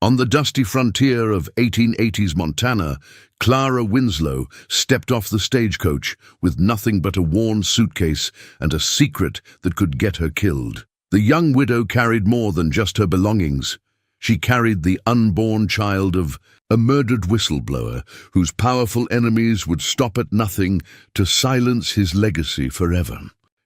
On the dusty frontier of 1880s Montana, Clara Winslow stepped off the stagecoach with nothing but a worn suitcase and a secret that could get her killed. The young widow carried more than just her belongings. She carried the unborn child of a murdered whistleblower whose powerful enemies would stop at nothing to silence his legacy forever.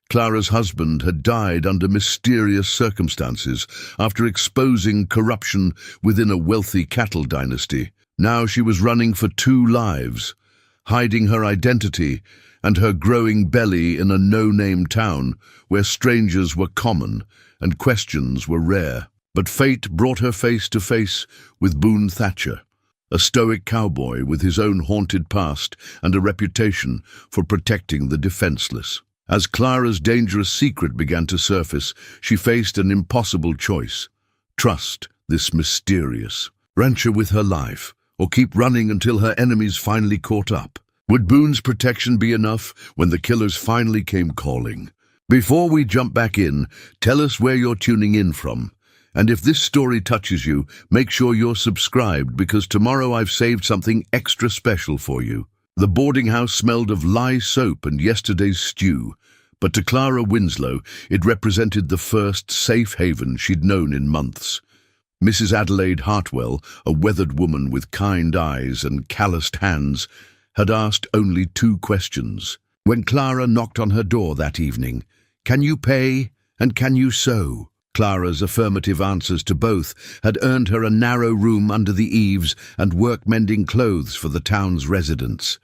Clara's husband had died under mysterious circumstances after exposing corruption within a wealthy cattle dynasty. Now she was running for two lives, hiding her identity and her growing belly in a no-name town where strangers were common and questions were rare. But fate brought her face to face with Boone Thatcher, a stoic cowboy with his own haunted past and a reputation for protecting the defenseless. As Clara's dangerous secret began to surface, she faced an impossible choice: trust this mysterious rancher with her life, or keep running until her enemies finally caught up. Would Boone's protection be enough when the killers finally came calling? Before we jump back in, tell us where you're tuning in from. And if this story touches you, make sure you're subscribed, because tomorrow I've saved something extra special for you. The boarding house smelled of lye soap and yesterday's stew, but to Clara Winslow it represented the first safe haven she'd known in months. Mrs. Adelaide Hartwell, a weathered woman with kind eyes and calloused hands, had asked only two questions. When Clara knocked on her door that evening, "Can you pay and can you sew?" Clara's affirmative answers to both had earned her a narrow room under the eaves and work-mending clothes for the town's residents.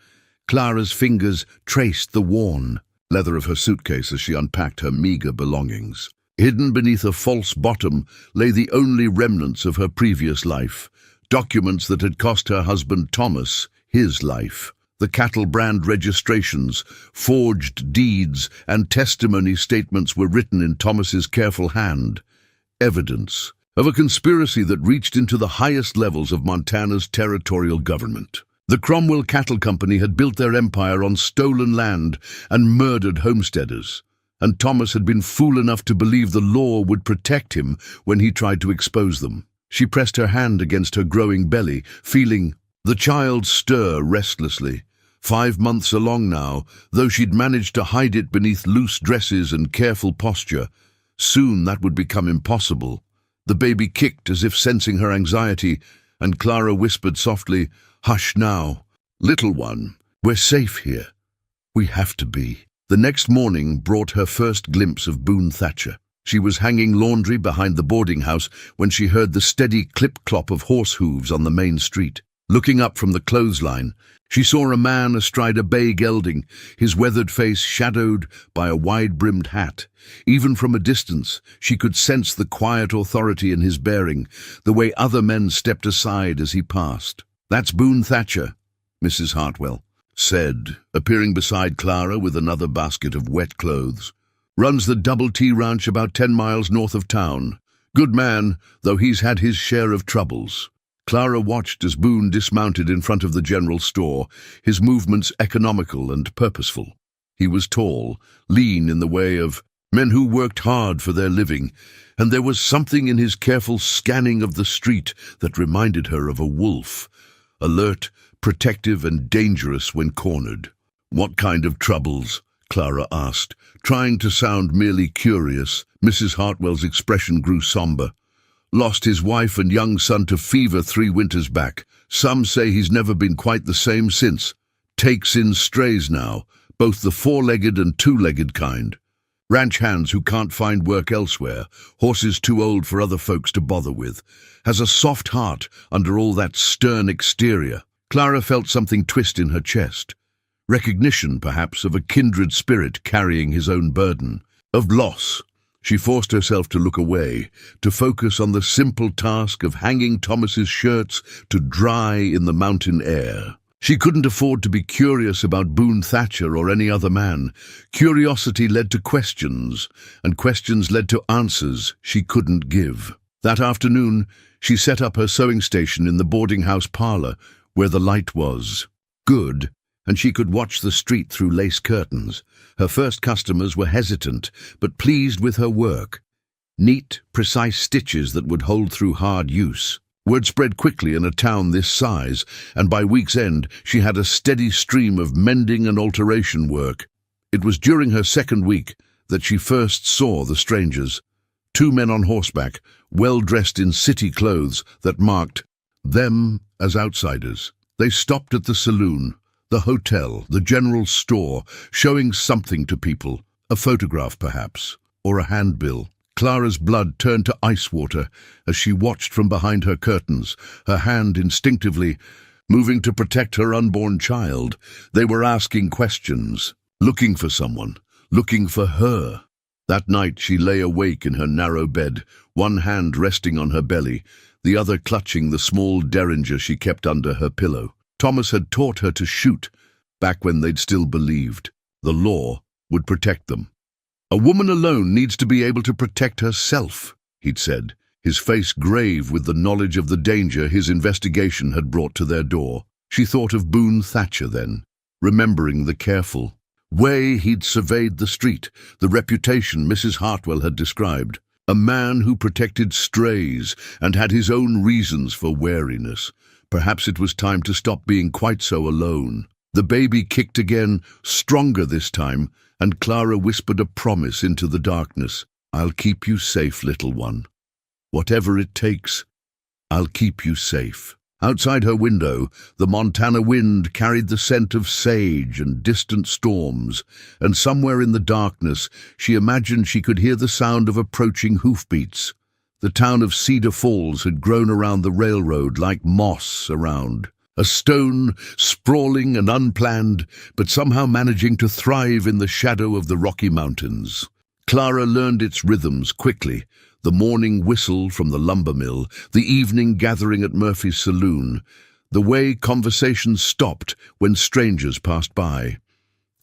Clara's fingers traced the worn leather of her suitcase as she unpacked her meager belongings. Hidden beneath a false bottom lay the only remnants of her previous life, documents that had cost her husband Thomas his life. The cattle brand registrations, forged deeds, and testimony statements were written in Thomas's careful hand. Evidence of a conspiracy that reached into the highest levels of Montana's territorial government. The Cromwell Cattle Company had built their empire on stolen land and murdered homesteaders, and Thomas had been fool enough to believe the law would protect him when he tried to expose them. She pressed her hand against her growing belly, feeling the child stir restlessly. 5 months along now, though she'd managed to hide it beneath loose dresses and careful posture. Soon that would become impossible. The baby kicked as if sensing her anxiety, and Clara whispered softly, "Hush now. Little one, we're safe here. We have to be." The next morning brought her first glimpse of Boone Thatcher. She was hanging laundry behind the boarding house when she heard the steady clip-clop of horse hooves on the main street. Looking up from the clothesline, she saw a man astride a bay gelding, his weathered face shadowed by a wide-brimmed hat. Even from a distance, she could sense the quiet authority in his bearing, the way other men stepped aside as he passed. "That's Boone Thatcher," Mrs. Hartwell said, appearing beside Clara with another basket of wet clothes. "Runs the Double T Ranch about 10 miles north of town. Good man, though he's had his share of troubles." Clara watched as Boone dismounted in front of the general store, his movements economical and purposeful. He was tall, lean in the way of men who worked hard for their living, and there was something in his careful scanning of the street that reminded her of a wolf, alert, protective, and dangerous when cornered. "What kind of troubles?" Clara asked, trying to sound merely curious. Mrs. Hartwell's expression grew somber. "Lost his wife and young son to fever 3 winters back. Some say he's never been quite the same since. Takes in strays now, both the 4-legged and 2-legged kind. Ranch hands who can't find work elsewhere, horses too old for other folks to bother with. Has a soft heart under all that stern exterior." Clara felt something twist in her chest. Recognition, perhaps, of a kindred spirit carrying his own burden. Of loss. She forced herself to look away, to focus on the simple task of hanging Thomas's shirts to dry in the mountain air. She couldn't afford to be curious about Boone Thatcher or any other man. Curiosity led to questions, and questions led to answers she couldn't give. That afternoon, she set up her sewing station in the boarding house parlor, where the light was good, and she could watch the street through lace curtains. Her first customers were hesitant, but pleased with her work. Neat, precise stitches that would hold through hard use. Word spread quickly in a town this size, and by week's end she had a steady stream of mending and alteration work. It was during her second week that she first saw the strangers. Two men on horseback, well dressed in city clothes that marked them as outsiders. They stopped at the saloon, the hotel, the general store, showing something to people, a photograph perhaps, or a handbill. Clara's blood turned to ice water as she watched from behind her curtains, her hand instinctively moving to protect her unborn child. They were asking questions, looking for someone, looking for her. That night she lay awake in her narrow bed, one hand resting on her belly, the other clutching the small derringer she kept under her pillow. Thomas had taught her to shoot, back when they'd still believed the law would protect them. "A woman alone needs to be able to protect herself," he'd said, his face grave with the knowledge of the danger his investigation had brought to their door. She thought of Boone Thatcher then, remembering the careful way he'd surveyed the street, the reputation Mrs. Hartwell had described. A man who protected strays and had his own reasons for wariness. Perhaps it was time to stop being quite so alone. The baby kicked again, stronger this time, and Clara whispered a promise into the darkness. "I'll keep you safe, little one. Whatever it takes, I'll keep you safe." Outside her window, the Montana wind carried the scent of sage and distant storms, and somewhere in the darkness she imagined she could hear the sound of approaching hoofbeats. The town of Cedar Falls had grown around the railroad like moss around. A stone, sprawling and unplanned, but somehow managing to thrive in the shadow of the Rocky Mountains. Clara learned its rhythms quickly. The morning whistle from the lumber mill, the evening gathering at Murphy's saloon, the way conversations stopped when strangers passed by.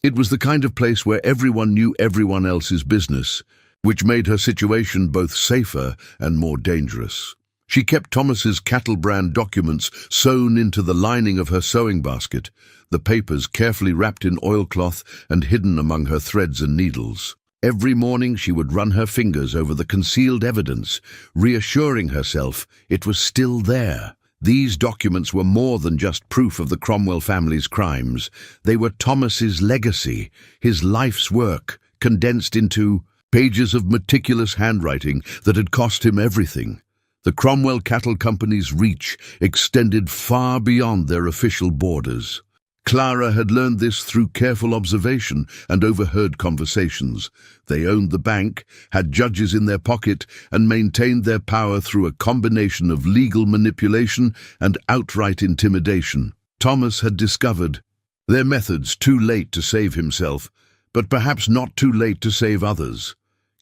It was the kind of place where everyone knew everyone else's business, which made her situation both safer and more dangerous. She kept Thomas's cattle brand documents sewn into the lining of her sewing basket, the papers carefully wrapped in oilcloth and hidden among her threads and needles. Every morning she would run her fingers over the concealed evidence, reassuring herself it was still there. These documents were more than just proof of the Cromwell family's crimes. They were Thomas's legacy, his life's work, condensed into pages of meticulous handwriting that had cost him everything. The Cromwell Cattle Company's reach extended far beyond their official borders. Clara had learned this through careful observation and overheard conversations. They owned the bank, had judges in their pocket, and maintained their power through a combination of legal manipulation and outright intimidation. Thomas had discovered their methods too late to save himself, but perhaps not too late to save others.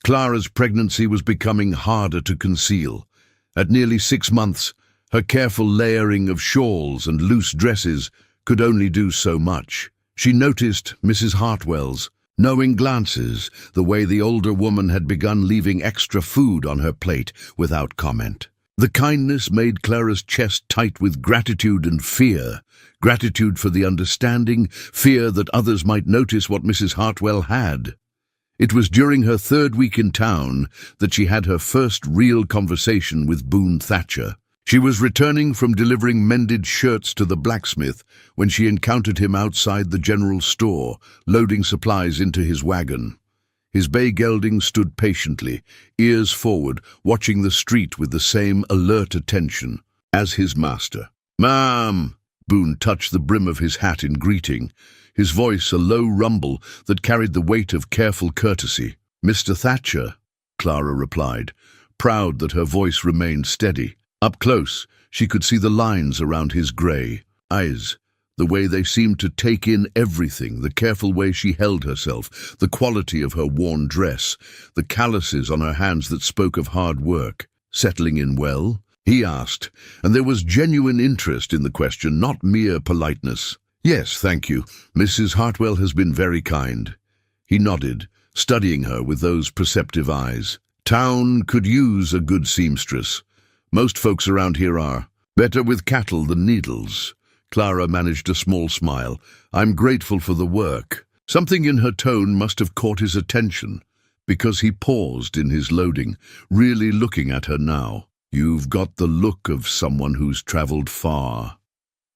Clara's pregnancy was becoming harder to conceal. At nearly 6 months, her careful layering of shawls and loose dresses could only do so much. She noticed Mrs. Hartwell's knowing glances, the way the older woman had begun leaving extra food on her plate without comment. The kindness made Clara's chest tight with gratitude and fear. Gratitude for the understanding, fear that others might notice what Mrs. Hartwell had. It was during her 3rd week in town that she had her first real conversation with Boone Thatcher. She was returning from delivering mended shirts to the blacksmith when she encountered him outside the general store, loading supplies into his wagon. His bay gelding stood patiently, ears forward, watching the street with the same alert attention as his master. "Ma'am!" Boone touched the brim of his hat in greeting, his voice a low rumble that carried the weight of careful courtesy. "Mr. Thatcher," Clara replied, proud that her voice remained steady. Up close, she could see the lines around his grey eyes, the way they seemed to take in everything, the careful way she held herself, the quality of her worn dress, the calluses on her hands that spoke of hard work. "Settling in well?" he asked, and there was genuine interest in the question, not mere politeness. "Yes, thank you. Mrs. Hartwell has been very kind." He nodded, studying her with those perceptive eyes. "Town could use a good seamstress. Most folks around here are. Better with cattle than needles." Clara managed a small smile. "I'm grateful for the work." Something in her tone must have caught his attention, because he paused in his loading, really looking at her now. "You've got the look of someone who's traveled far,"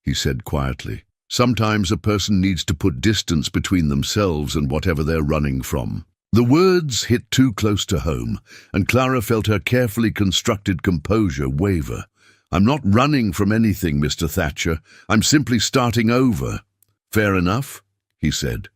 he said quietly. "Sometimes a person needs to put distance between themselves and whatever they're running from." The words hit too close to home, and Clara felt her carefully constructed composure waver. "I'm not running from anything, Mr. Thatcher. I'm simply starting over." "Fair enough," he said,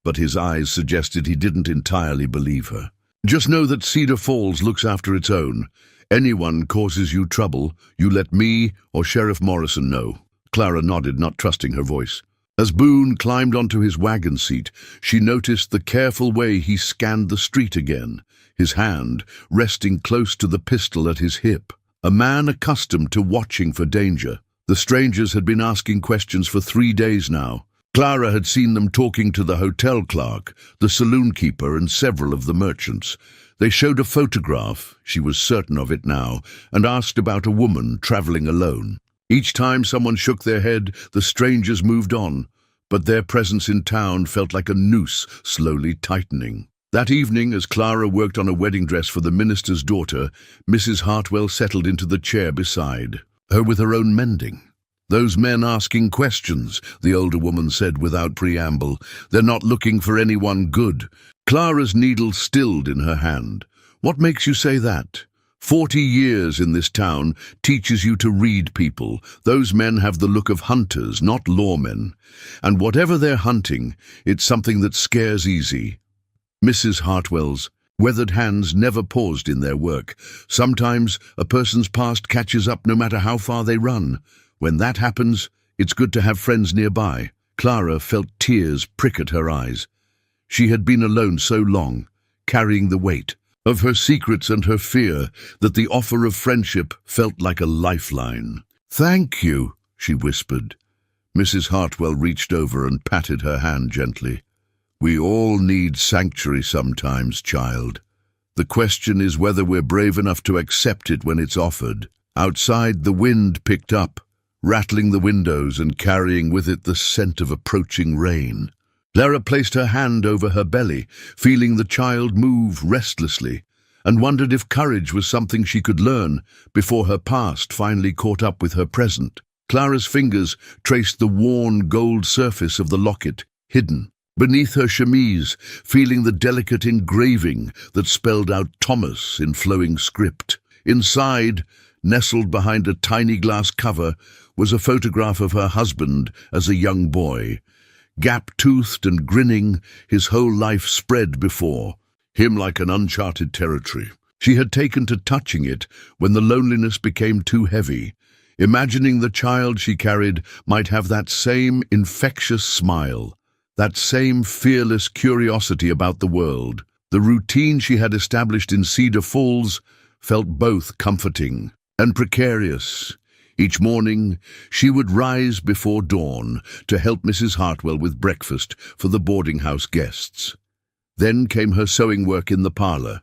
but his eyes suggested he didn't entirely believe her. "Just know that Cedar Falls looks after its own. Anyone causes you trouble, you let me or Sheriff Morrison know." Clara nodded, not trusting her voice. As Boone climbed onto his wagon seat, she noticed the careful way he scanned the street again, his hand resting close to the pistol at his hip. A man accustomed to watching for danger. The strangers had been asking questions for 3 days now. Clara had seen them talking to the hotel clerk, the saloon keeper, and several of the merchants. They showed a photograph, she was certain of it now, and asked about a woman traveling alone. Each time someone shook their head, the strangers moved on, but their presence in town felt like a noose slowly tightening. That evening, as Clara worked on a wedding dress for the minister's daughter, Mrs. Hartwell settled into the chair beside her with her own mending. "Those men asking questions," the older woman said without preamble. "They're not looking for anyone good." Clara's needle stilled in her hand. "What makes you say that? 40 years in this town teaches you to read people. Those men have the look of hunters, not lawmen. And whatever they're hunting, it's something that scares easy." Mrs. Hartwell's weathered hands never paused in their work. Sometimes a person's past catches up no matter how far they run. When that happens, it's good to have friends nearby. Clara felt tears prick at her eyes. She had been alone so long, carrying the weight of her secrets and her fear, that the offer of friendship felt like a lifeline. "Thank you," she whispered. Mrs. Hartwell reached over and patted her hand gently. "We all need sanctuary sometimes, child. The question is whether we're brave enough to accept it when it's offered." Outside, the wind picked up, rattling the windows and carrying with it the scent of approaching rain. Clara placed her hand over her belly, feeling the child move restlessly, and wondered if courage was something she could learn before her past finally caught up with her present. Clara's fingers traced the worn gold surface of the locket, hidden beneath her chemise, feeling the delicate engraving that spelled out Thomas in flowing script. Inside, nestled behind a tiny glass cover, was a photograph of her husband as a young boy. Gap-toothed and grinning, his whole life spread before him like an uncharted territory. She had taken to touching it when the loneliness became too heavy, imagining the child she carried might have that same infectious smile, that same fearless curiosity about the world. The routine she had established in Cedar Falls felt both comforting and precarious. Each morning, she would rise before dawn to help Mrs. Hartwell with breakfast for the boarding house guests. Then came her sewing work in the parlor,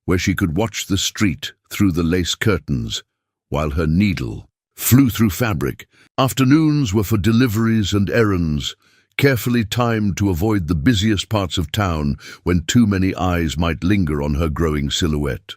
where she could watch the street through the lace curtains, while her needle flew through fabric. Afternoons were for deliveries and errands, carefully timed to avoid the busiest parts of town when too many eyes might linger on her growing silhouette.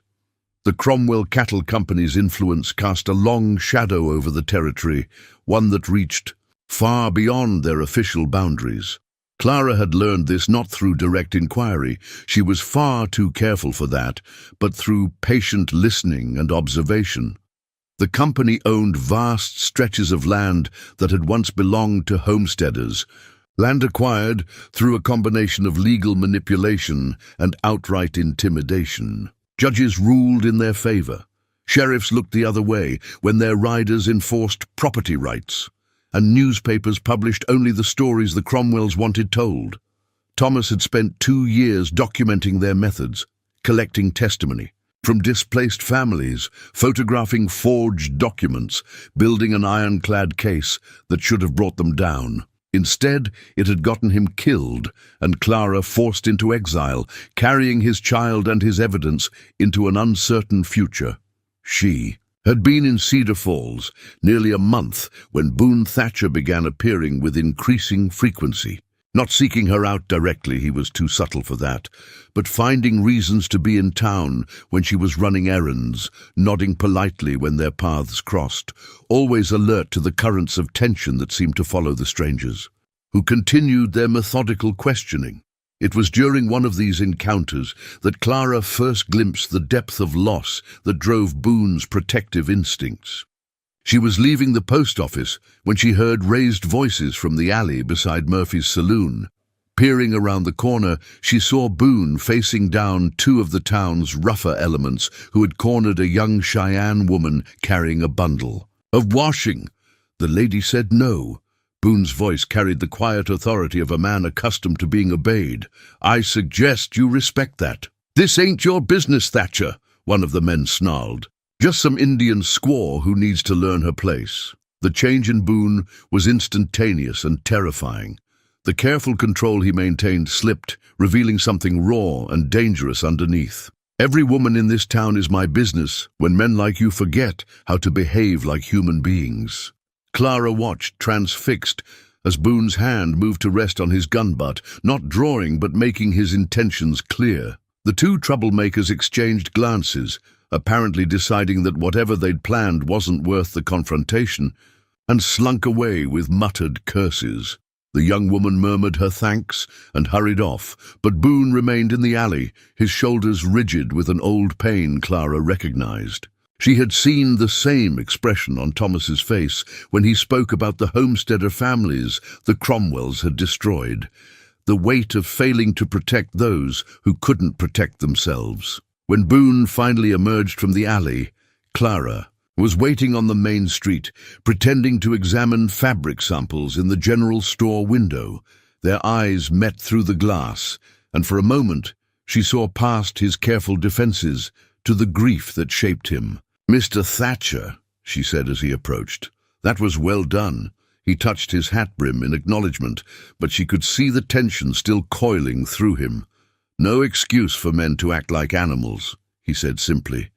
The Cromwell Cattle Company's influence cast a long shadow over the territory, one that reached far beyond their official boundaries. Clara had learned this not through direct inquiry, she was far too careful for that, but through patient listening and observation. The company owned vast stretches of land that had once belonged to homesteaders, land acquired through a combination of legal manipulation and outright intimidation. Judges ruled in their favor. Sheriffs looked the other way when their riders enforced property rights, and newspapers published only the stories the Cromwells wanted told. Thomas had spent 2 years documenting their methods, collecting testimony from displaced families, photographing forged documents, building an ironclad case that should have brought them down. Instead, it had gotten him killed, and Clara forced into exile, carrying his child and his evidence into an uncertain future. She had been in Cedar Falls nearly a month when Boone Thatcher began appearing with increasing frequency. Not seeking her out directly, he was too subtle for that, but finding reasons to be in town when she was running errands, nodding politely when their paths crossed, always alert to the currents of tension that seemed to follow the strangers, who continued their methodical questioning. It was during one of these encounters that Clara first glimpsed the depth of loss that drove Boone's protective instincts. She was leaving the post office when she heard raised voices from the alley beside Murphy's saloon. Peering around the corner, she saw Boone facing down two of the town's rougher elements who had cornered a young Cheyenne woman carrying a bundle. "Of washing." The lady said no. Boone's voice carried the quiet authority of a man accustomed to being obeyed. "I suggest you respect that." "This ain't your business, Thatcher," one of the men snarled. "Just some Indian squaw who needs to learn her place." The change in Boone was instantaneous and terrifying. The careful control he maintained slipped, revealing something raw and dangerous underneath. "Every woman in this town is my business when men like you forget how to behave like human beings." Clara watched, transfixed, as Boone's hand moved to rest on his gun butt, not drawing but making his intentions clear. The two troublemakers exchanged glances, apparently deciding that whatever they'd planned wasn't worth the confrontation, and slunk away with muttered curses. The young woman murmured her thanks and hurried off, but Boone remained in the alley, his shoulders rigid with an old pain Clara recognized. She had seen the same expression on Thomas's face when he spoke about the homesteader families the Cromwells had destroyed, the weight of failing to protect those who couldn't protect themselves. When Boone finally emerged from the alley, Clara was waiting on the main street, pretending to examine fabric samples in the general store window. Their eyes met through the glass, and for a moment she saw past his careful defenses to the grief that shaped him. "Mr. Thatcher," she said as he approached. "That was well done." He touched his hat brim in acknowledgement, but she could see the tension still coiling through him. "No excuse for men to act like animals," he said simply.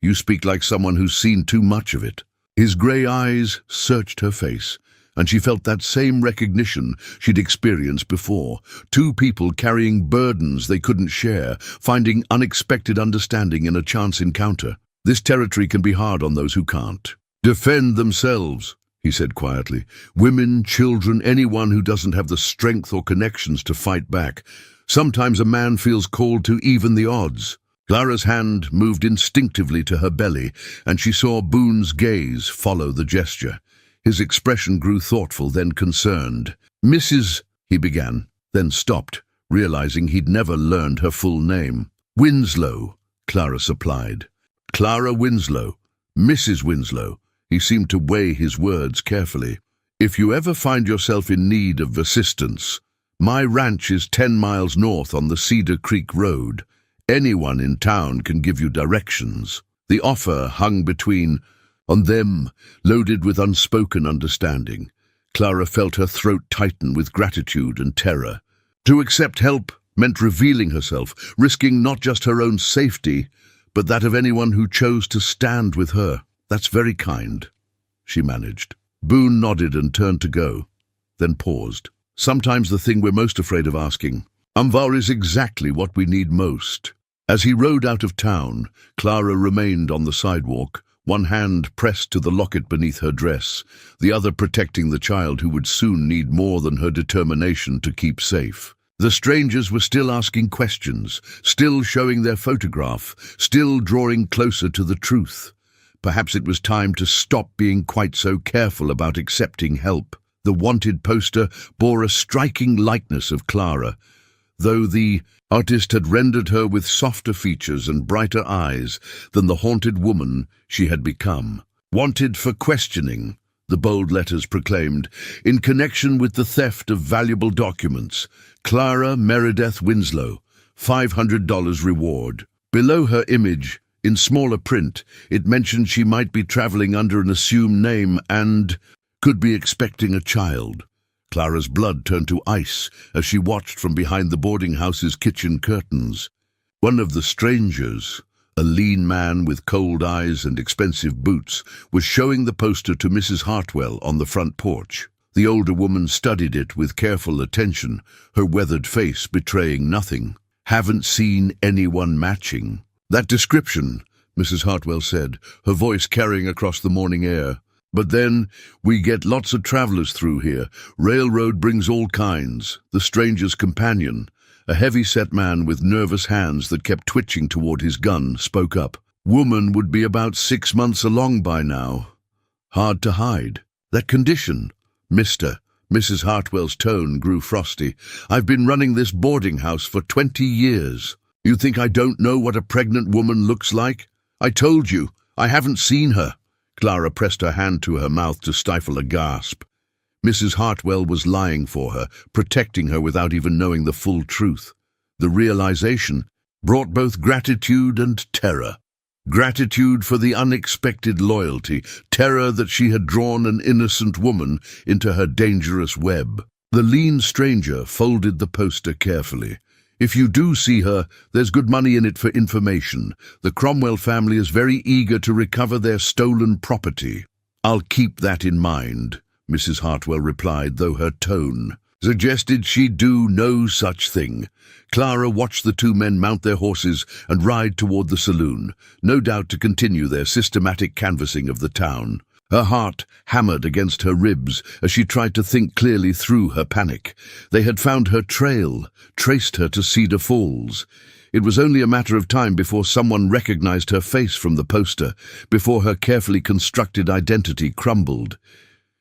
"You speak like someone who's seen too much of it." His grey eyes searched her face, and she felt that same recognition she'd experienced before. Two people carrying burdens they couldn't share, finding unexpected understanding in a chance encounter. This territory can be hard on those who can't. "Defend themselves," he said quietly. "Women, children, anyone who doesn't have the strength or connections to fight back. Sometimes a man feels called to even the odds." Clara's hand moved instinctively to her belly, and she saw Boone's gaze follow the gesture. His expression grew thoughtful, then concerned. "Mrs. he began, then stopped, realizing he'd never learned her full name. "Winslow," Clara supplied. "Clara Winslow. Mrs. Winslow." He seemed to weigh his words carefully. "If you ever find yourself in need of assistance, my ranch is 10 miles north on the Cedar Creek Road. Anyone in town can give you directions." The offer hung on them, loaded with unspoken understanding. Clara felt her throat tighten with gratitude and terror. To accept help meant revealing herself, risking not just her own safety, but that of anyone who chose to stand with her. "That's very kind," she managed. Boone nodded and turned to go, then paused. "Sometimes the thing we're most afraid of asking, Umvar, is exactly what we need most." As he rode out of town, Clara remained on the sidewalk, one hand pressed to the locket beneath her dress, the other protecting the child who would soon need more than her determination to keep safe. The strangers were still asking questions, still showing their photograph, still drawing closer to the truth. Perhaps it was time to stop being quite so careful about accepting help. The wanted poster bore a striking likeness of Clara, though the artist had rendered her with softer features and brighter eyes than the haunted woman she had become. "Wanted for questioning," the bold letters proclaimed, "in connection with the theft of valuable documents. Clara Meredith Winslow, $500 reward." Below her image, in smaller print, it mentioned she might be traveling under an assumed name and could be expecting a child. Clara's blood turned to ice as she watched from behind the boarding house's kitchen curtains. One of the strangers, a lean man with cold eyes and expensive boots, was showing the poster to Mrs. Hartwell on the front porch. The older woman studied it with careful attention, her weathered face betraying nothing. "Haven't seen anyone matching." "That description," Mrs. Hartwell said, her voice carrying across the morning air. "But then, we get lots of travelers through here. Railroad brings all kinds. The stranger's companion, a heavy-set man with nervous hands that kept twitching toward his gun, spoke up. Woman would be about 6 months along by now. Hard to hide. That condition, Mrs. Hartwell's tone grew frosty. "I've been running this boarding house for 20 years. You think I don't know what a pregnant woman looks like? I told you, I haven't seen her." Clara pressed her hand to her mouth to stifle a gasp. Mrs. Hartwell was lying for her, protecting her without even knowing the full truth. The realization brought both gratitude and terror. Gratitude for the unexpected loyalty, terror that she had drawn an innocent woman into her dangerous web. The lean stranger folded the poster carefully. "If you do see her, there's good money in it for information. The Cromwell family is very eager to recover their stolen property." "I'll keep that in mind," Mrs. Hartwell replied, though her tone suggested she'd do no such thing. Clara watched the two men mount their horses and ride toward the saloon, no doubt to continue their systematic canvassing of the town. Her heart hammered against her ribs as she tried to think clearly through her panic. They had found her trail, traced her to Cedar Falls. It was only a matter of time before someone recognized her face from the poster, before her carefully constructed identity crumbled.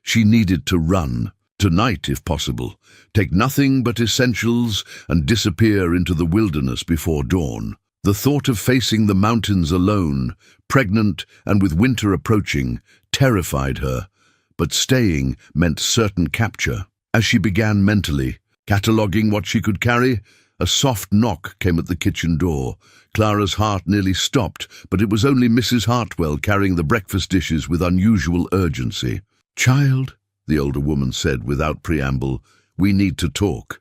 She needed to run. Tonight, if possible, take nothing but essentials and disappear into the wilderness before dawn. The thought of facing the mountains alone, pregnant and with winter approaching, terrified her, but staying meant certain capture. As she began mentally, cataloguing what she could carry, a soft knock came at the kitchen door. Clara's heart nearly stopped, but it was only Mrs. Hartwell carrying the breakfast dishes with unusual urgency. "Child," the older woman said without preamble, "we need to talk."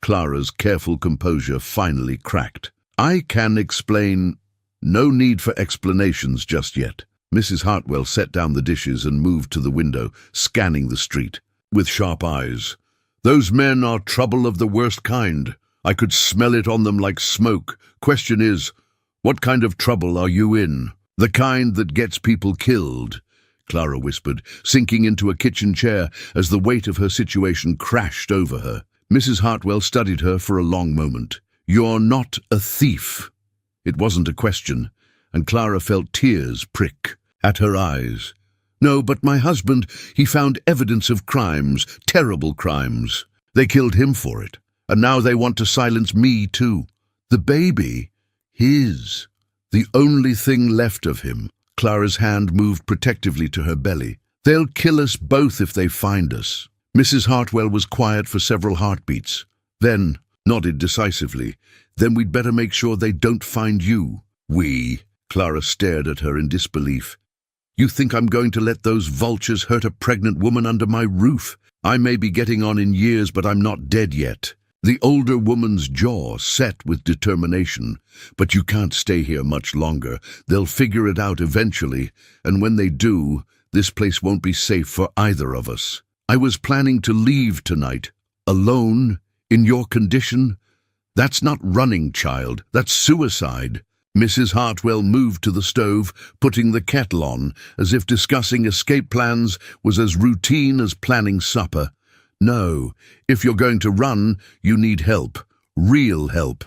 Clara's careful composure finally cracked. "I can explain." "No need for explanations just yet." Mrs. Hartwell set down the dishes and moved to the window, scanning the street with sharp eyes. "Those men are trouble of the worst kind. I could smell it on them like smoke. Question is, what kind of trouble are you in? The kind that gets people killed," Clara whispered, sinking into a kitchen chair as the weight of her situation crashed over her. Mrs. Hartwell studied her for a long moment. "You're not a thief." It wasn't a question, and Clara felt tears prick at her eyes. "No, but my husband, he found evidence of crimes, terrible crimes. They killed him for it, and now they want to silence me too. The baby, his, the only thing left of him." Clara's hand moved protectively to her belly. "They'll kill us both if they find us." Mrs. Hartwell was quiet for several heartbeats, then nodded decisively. "Then we'd better make sure they don't find you." "We?" Clara stared at her in disbelief. "You think I'm going to let those vultures hurt a pregnant woman under my roof? I may be getting on in years, but I'm not dead yet." The older woman's jaw set with determination. "But you can't stay here much longer. They'll figure it out eventually, and when they do, this place won't be safe for either of us. I was planning to leave tonight. Alone? In your condition? That's not running, child. That's suicide." Mrs. Hartwell moved to the stove, putting the kettle on, as if discussing escape plans was as routine as planning supper. "No, if you're going to run, you need help. Real help.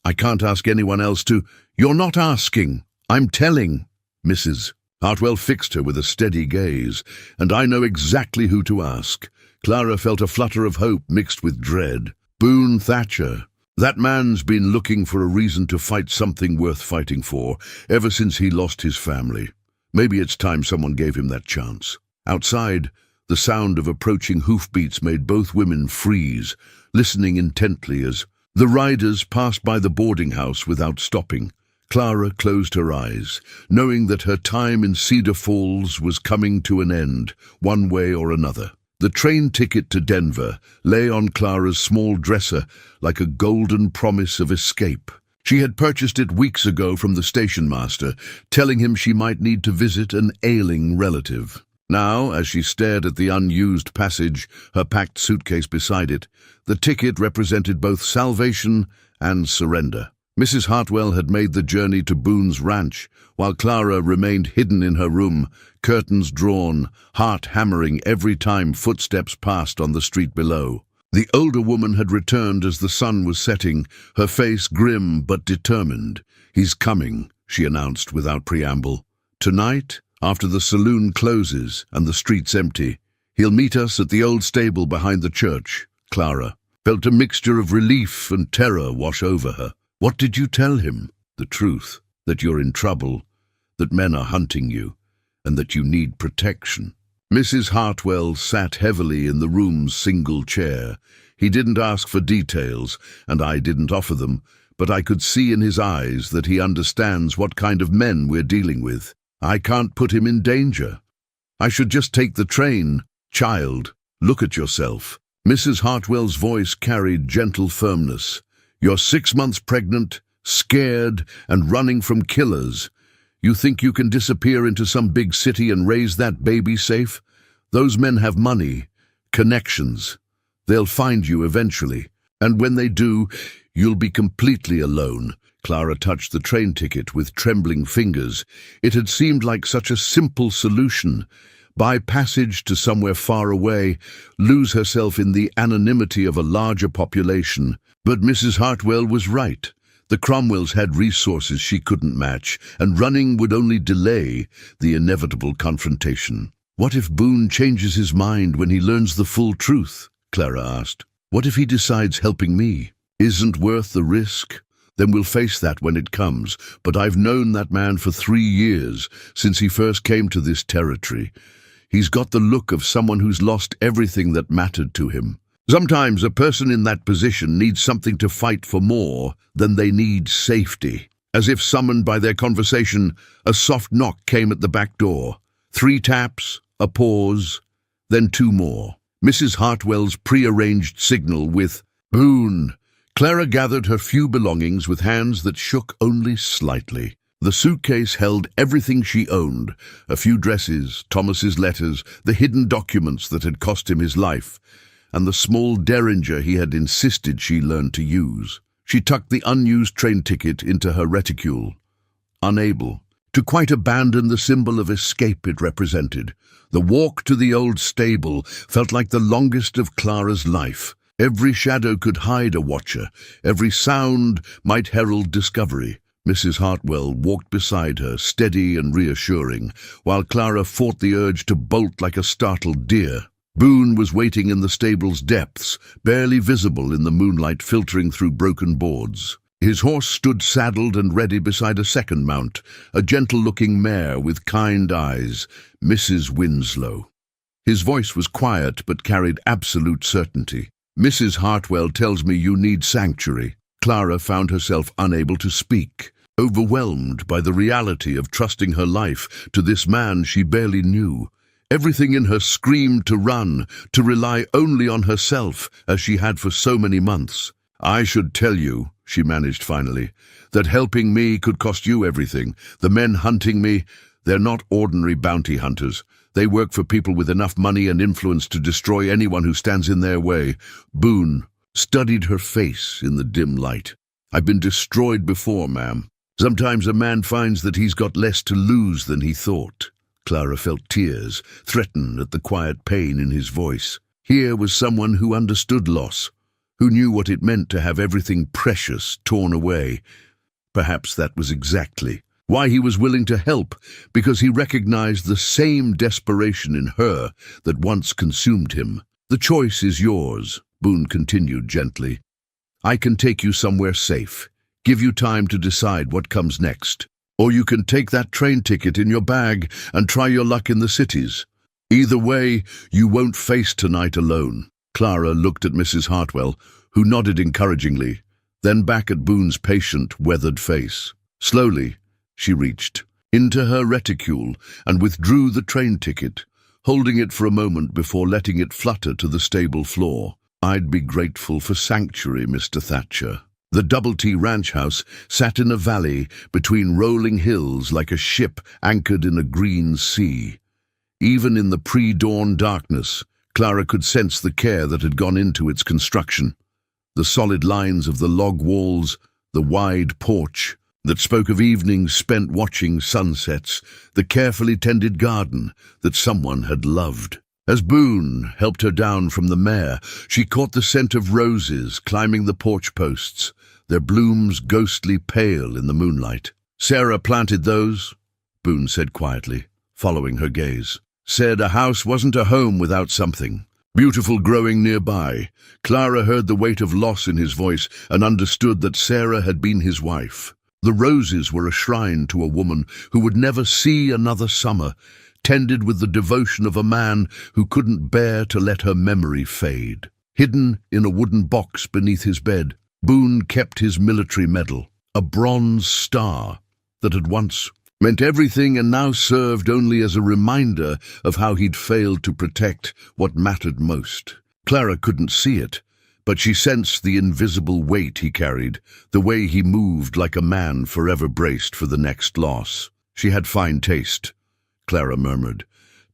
I can't ask anyone else to—" "You're not asking. I'm telling." Mrs. Hartwell fixed her with a steady gaze, "and I know exactly who to ask." Clara felt a flutter of hope mixed with dread. "Boone Thatcher. That man's been looking for a reason to fight something worth fighting for, ever since he lost his family. Maybe it's time someone gave him that chance." Outside, the sound of approaching hoofbeats made both women freeze, listening intently as the riders passed by the boarding house without stopping. Clara closed her eyes, knowing that her time in Cedar Falls was coming to an end, one way or another. The train ticket to Denver lay on Clara's small dresser like a golden promise of escape. She had purchased it weeks ago from the station master, telling him she might need to visit an ailing relative. Now, as she stared at the unused passage, her packed suitcase beside it, the ticket represented both salvation and surrender. Mrs. Hartwell had made the journey to Boone's ranch, while Clara remained hidden in her room, curtains drawn, heart hammering every time footsteps passed on the street below. The older woman had returned as the sun was setting, her face grim but determined. "He's coming," she announced without preamble. "Tonight, after the saloon closes and the street's empty, he'll meet us at the old stable behind the church." Clara felt a mixture of relief and terror wash over her. "What did you tell him?" "The truth, that you're in trouble, that men are hunting you, and that you need protection." Mrs. Hartwell sat heavily in the room's single chair. He didn't ask for details, and I didn't offer them, but I could see in his eyes that he understands what kind of men we're dealing with. "I can't put him in danger. I should just take the train. Child, look at yourself." Mrs. Hartwell's voice carried gentle firmness. "You're 6 months pregnant, scared, and running from killers. You think you can disappear into some big city and raise that baby safe? Those men have money, connections. They'll find you eventually. And when they do, you'll be completely alone." Clara touched the train ticket with trembling fingers. It had seemed like such a simple solution. Buy passage to somewhere far away, lose herself in the anonymity of a larger population. But Mrs. Hartwell was right. The Cromwells had resources she couldn't match, and running would only delay the inevitable confrontation. "What if Boone changes his mind when he learns the full truth?" Clara asked. "What if he decides helping me isn't worth the risk? Then we'll face that when it comes. But I've known that man for 3 years, since he first came to this territory. He's got the look of someone who's lost everything that mattered to him. Sometimes a person in that position needs something to fight for more than they need safety." As if summoned by their conversation, a soft knock came at the back door. 3 taps, a pause, then 2 more. Mrs. Hartwell's prearranged signal with "Boone." Clara gathered her few belongings with hands that shook only slightly. The suitcase held everything she owned, a few dresses, Thomas's letters, the hidden documents that had cost him his life, and the small derringer he had insisted she learn to use. She tucked the unused train ticket into her reticule, unable to quite abandon the symbol of escape it represented. The walk to the old stable felt like the longest of Clara's life. Every shadow could hide a watcher, every sound might herald discovery. Mrs. Hartwell walked beside her, steady and reassuring, while Clara fought the urge to bolt like a startled deer. Boone was waiting in the stable's depths, barely visible in the moonlight filtering through broken boards. His horse stood saddled and ready beside a second mount, a gentle-looking mare with kind eyes, Mrs. Winslow. His voice was quiet but carried absolute certainty. "Mrs. Hartwell tells me you need sanctuary." Clara found herself unable to speak, overwhelmed by the reality of trusting her life to this man she barely knew. Everything in her screamed to run, to rely only on herself, as she had for so many months. "I should tell you," she managed finally, "that helping me could cost you everything. The men hunting me, they're not ordinary bounty hunters. They work for people with enough money and influence to destroy anyone who stands in their way." Boone studied her face in the dim light. "I've been destroyed before, ma'am. Sometimes a man finds that he's got less to lose than he thought." Clara felt tears, threatened at the quiet pain in his voice. Here was someone who understood loss, who knew what it meant to have everything precious torn away. Perhaps that was exactly why he was willing to help, because he recognized the same desperation in her that once consumed him. "The choice is yours," Boone continued gently. "I can take you somewhere safe, give you time to decide what comes next. Or you can take that train ticket in your bag and try your luck in the cities. Either way, you won't face tonight alone." Clara looked at Mrs. Hartwell, who nodded encouragingly, then back at Boone's patient, weathered face. Slowly, she reached into her reticule and withdrew the train ticket, holding it for a moment before letting it flutter to the stable floor. "I'd be grateful for sanctuary, Mr. Thatcher." The Double T ranch house sat in a valley between rolling hills like a ship anchored in a green sea. Even in the pre-dawn darkness, Clara could sense the care that had gone into its construction. The solid lines of the log walls, the wide porch that spoke of evenings spent watching sunsets, the carefully tended garden that someone had loved. As Boone helped her down from the mare, she caught the scent of roses climbing the porch posts, their blooms ghostly pale in the moonlight. "Sarah planted those," Boone said quietly, following her gaze. "Said a house wasn't a home without something beautiful growing nearby." Clara heard the weight of loss in his voice and understood that Sarah had been his wife. The roses were a shrine to a woman who would never see another summer, tended with the devotion of a man who couldn't bear to let her memory fade. Hidden in a wooden box beneath his bed, Boone kept his military medal, a bronze star that had once meant everything and now served only as a reminder of how he'd failed to protect what mattered most. Clara couldn't see it, but she sensed the invisible weight he carried, the way he moved like a man forever braced for the next loss. "She had fine taste," Clara murmured,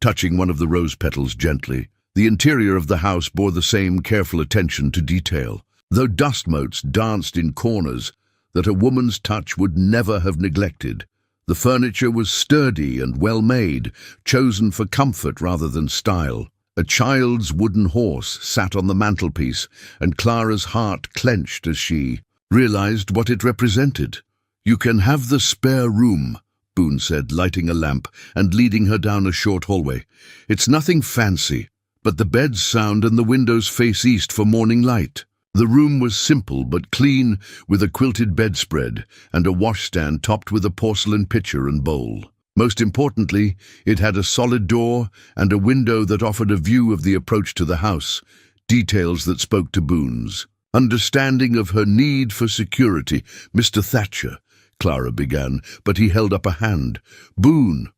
touching one of the rose petals gently. The interior of the house bore the same careful attention to detail, though dust motes danced in corners that a woman's touch would never have neglected. The furniture was sturdy and well-made, chosen for comfort rather than style. A child's wooden horse sat on the mantelpiece, and Clara's heart clenched as she realized what it represented. "You can have the spare room," Boone said, lighting a lamp and leading her down a short hallway. "It's nothing fancy, but the bed's sound and the windows face east for morning light." The room was simple but clean, with a quilted bedspread and a washstand topped with a porcelain pitcher and bowl. Most importantly, it had a solid door and a window that offered a view of the approach to the house, details that spoke to Boone's understanding of her need for security. "Mr. Thatcher," Clara began, but he held up a hand. "Boone,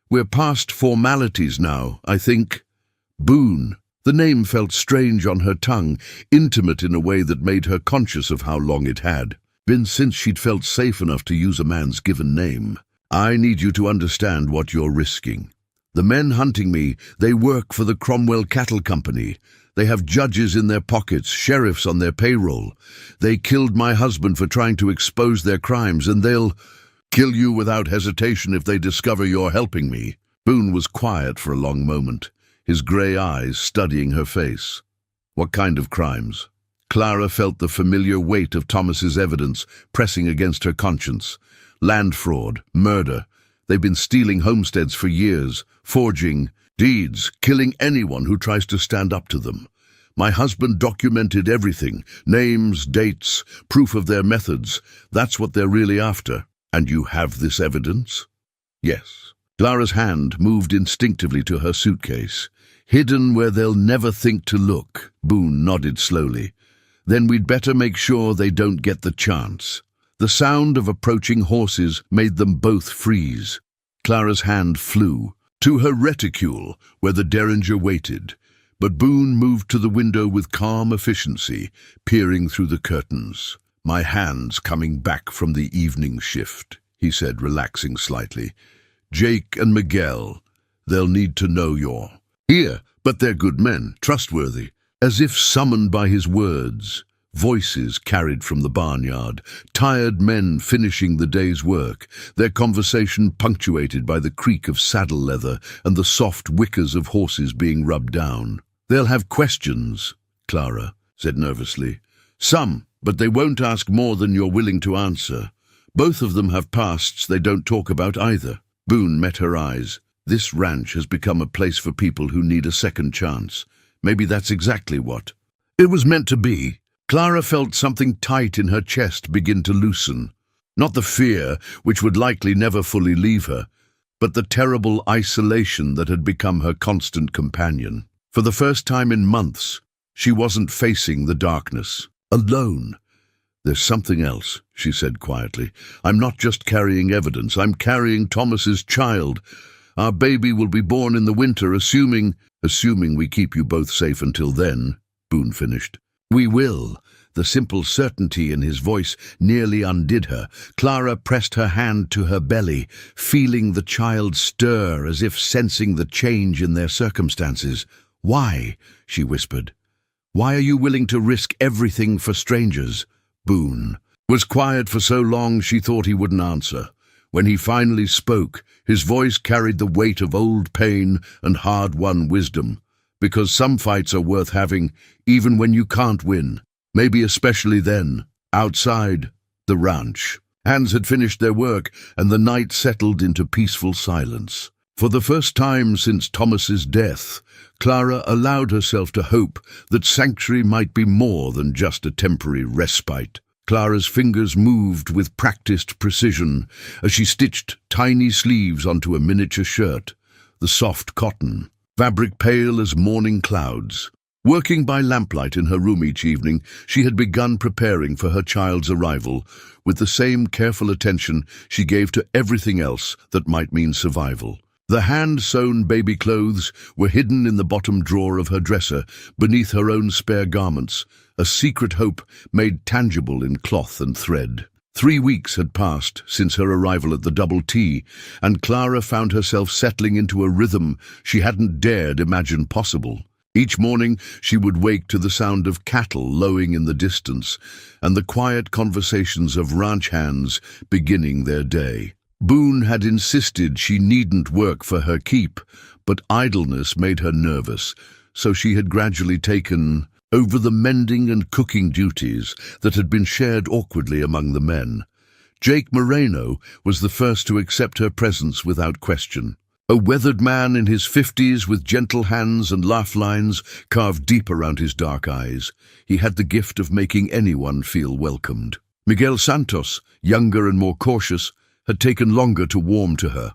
we're past formalities now, I think." Boone. The name felt strange on her tongue, intimate in a way that made her conscious of how long it had been since she'd felt safe enough to use a man's given name. "I need you to understand what you're risking. The men hunting me, they work for the Cromwell Cattle Company. They have judges in their pockets, sheriffs on their payroll. They killed my husband for trying to expose their crimes, and they'll kill you without hesitation if they discover you're helping me." Boone was quiet for a long moment, his grey eyes studying her face. "What kind of crimes?" Clara felt the familiar weight of Thomas's evidence pressing against her conscience. Land fraud, murder. They've been stealing homesteads for years, forging deeds, killing anyone who tries to stand up to them. My husband documented everything, names, dates, proof of their methods. That's what they're really after. "And you have this evidence?" "Yes." Clara's hand moved instinctively to her suitcase. "Hidden where they'll never think to look." Boone nodded slowly. "Then we'd better make sure they don't get the chance." The sound of approaching horses made them both freeze. Clara's hand flew to her reticule, where the derringer waited, but Boone moved to the window with calm efficiency, peering through the curtains. "My hand's coming back from the evening shift," he said, relaxing slightly. "Jake and Miguel, they'll need to know you're here, but they're good men, trustworthy." As if summoned by his words, voices carried from the barnyard, tired men finishing the day's work, their conversation punctuated by the creak of saddle leather and the soft whickers of horses being rubbed down. "They'll have questions," Clara said nervously. "Some, but they won't ask more than you're willing to answer. Both of them have pasts they don't talk about either." Boone met her eyes. "This ranch has become a place for people who need a second chance. Maybe that's exactly what it was meant to be." Clara felt something tight in her chest begin to loosen. Not the fear, which would likely never fully leave her, but the terrible isolation that had become her constant companion. For the first time in months, she wasn't facing the darkness alone. "There's something else," she said quietly. "I'm not just carrying evidence, I'm carrying Thomas's child. Our baby will be born in the winter, assuming we keep you both safe until then," Boone finished. "We will. The simple certainty in his voice nearly undid her. Clara pressed her hand to her belly, feeling the child stir as if sensing the change in their circumstances. "Why?" she whispered. "Why are you willing to risk everything for strangers?" Boone was quiet for so long she thought he wouldn't answer. When he finally spoke, his voice carried the weight of old pain and hard-won wisdom. "Because some fights are worth having, even when you can't win. Maybe especially then, outside the ranch." Hands had finished their work, and the night settled into peaceful silence. For the first time since Thomas's death, Clara allowed herself to hope that sanctuary might be more than just a temporary respite. Clara's fingers moved with practiced precision as she stitched tiny sleeves onto a miniature shirt, the soft cotton, fabric pale as morning clouds. Working by lamplight in her room each evening, she had begun preparing for her child's arrival with the same careful attention she gave to everything else that might mean survival. The hand-sewn baby clothes were hidden in the bottom drawer of her dresser, beneath her own spare garments, a secret hope made tangible in cloth and thread. 3 weeks had passed since her arrival at the Double T, and Clara found herself settling into a rhythm she hadn't dared imagine possible. Each morning she would wake to the sound of cattle lowing in the distance, and the quiet conversations of ranch hands beginning their day. Boone had insisted she needn't work for her keep, but idleness made her nervous, so she had gradually taken over the mending and cooking duties that had been shared awkwardly among the men. Jake Moreno was the first to accept her presence without question. A weathered man in his 50s with gentle hands and laugh lines carved deep around his dark eyes. He had the gift of making anyone feel welcomed. Miguel Santos, younger and more cautious, had taken longer to warm to her,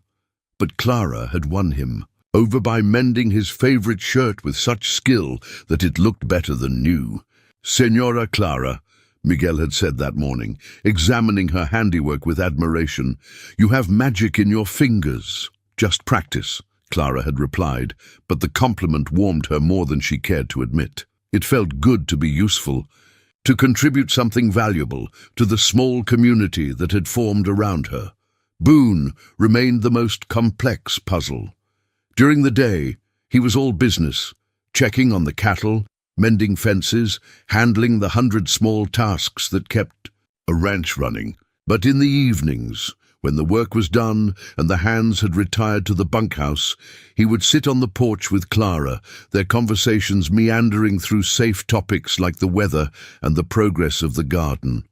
but Clara had won him over by mending his favorite shirt with such skill that it looked better than new. "Senora Clara," Miguel had said that morning, examining her handiwork with admiration, "you have magic in your fingers." "Just practice," Clara had replied, but the compliment warmed her more than she cared to admit. It felt good to be useful, to contribute something valuable to the small community that had formed around her. Boone remained the most complex puzzle. During the day, he was all business, checking on the cattle, mending fences, handling the 100 small tasks that kept a ranch running. But in the evenings, when the work was done and the hands had retired to the bunkhouse, he would sit on the porch with Clara, their conversations meandering through safe topics like the weather and the progress of the garden.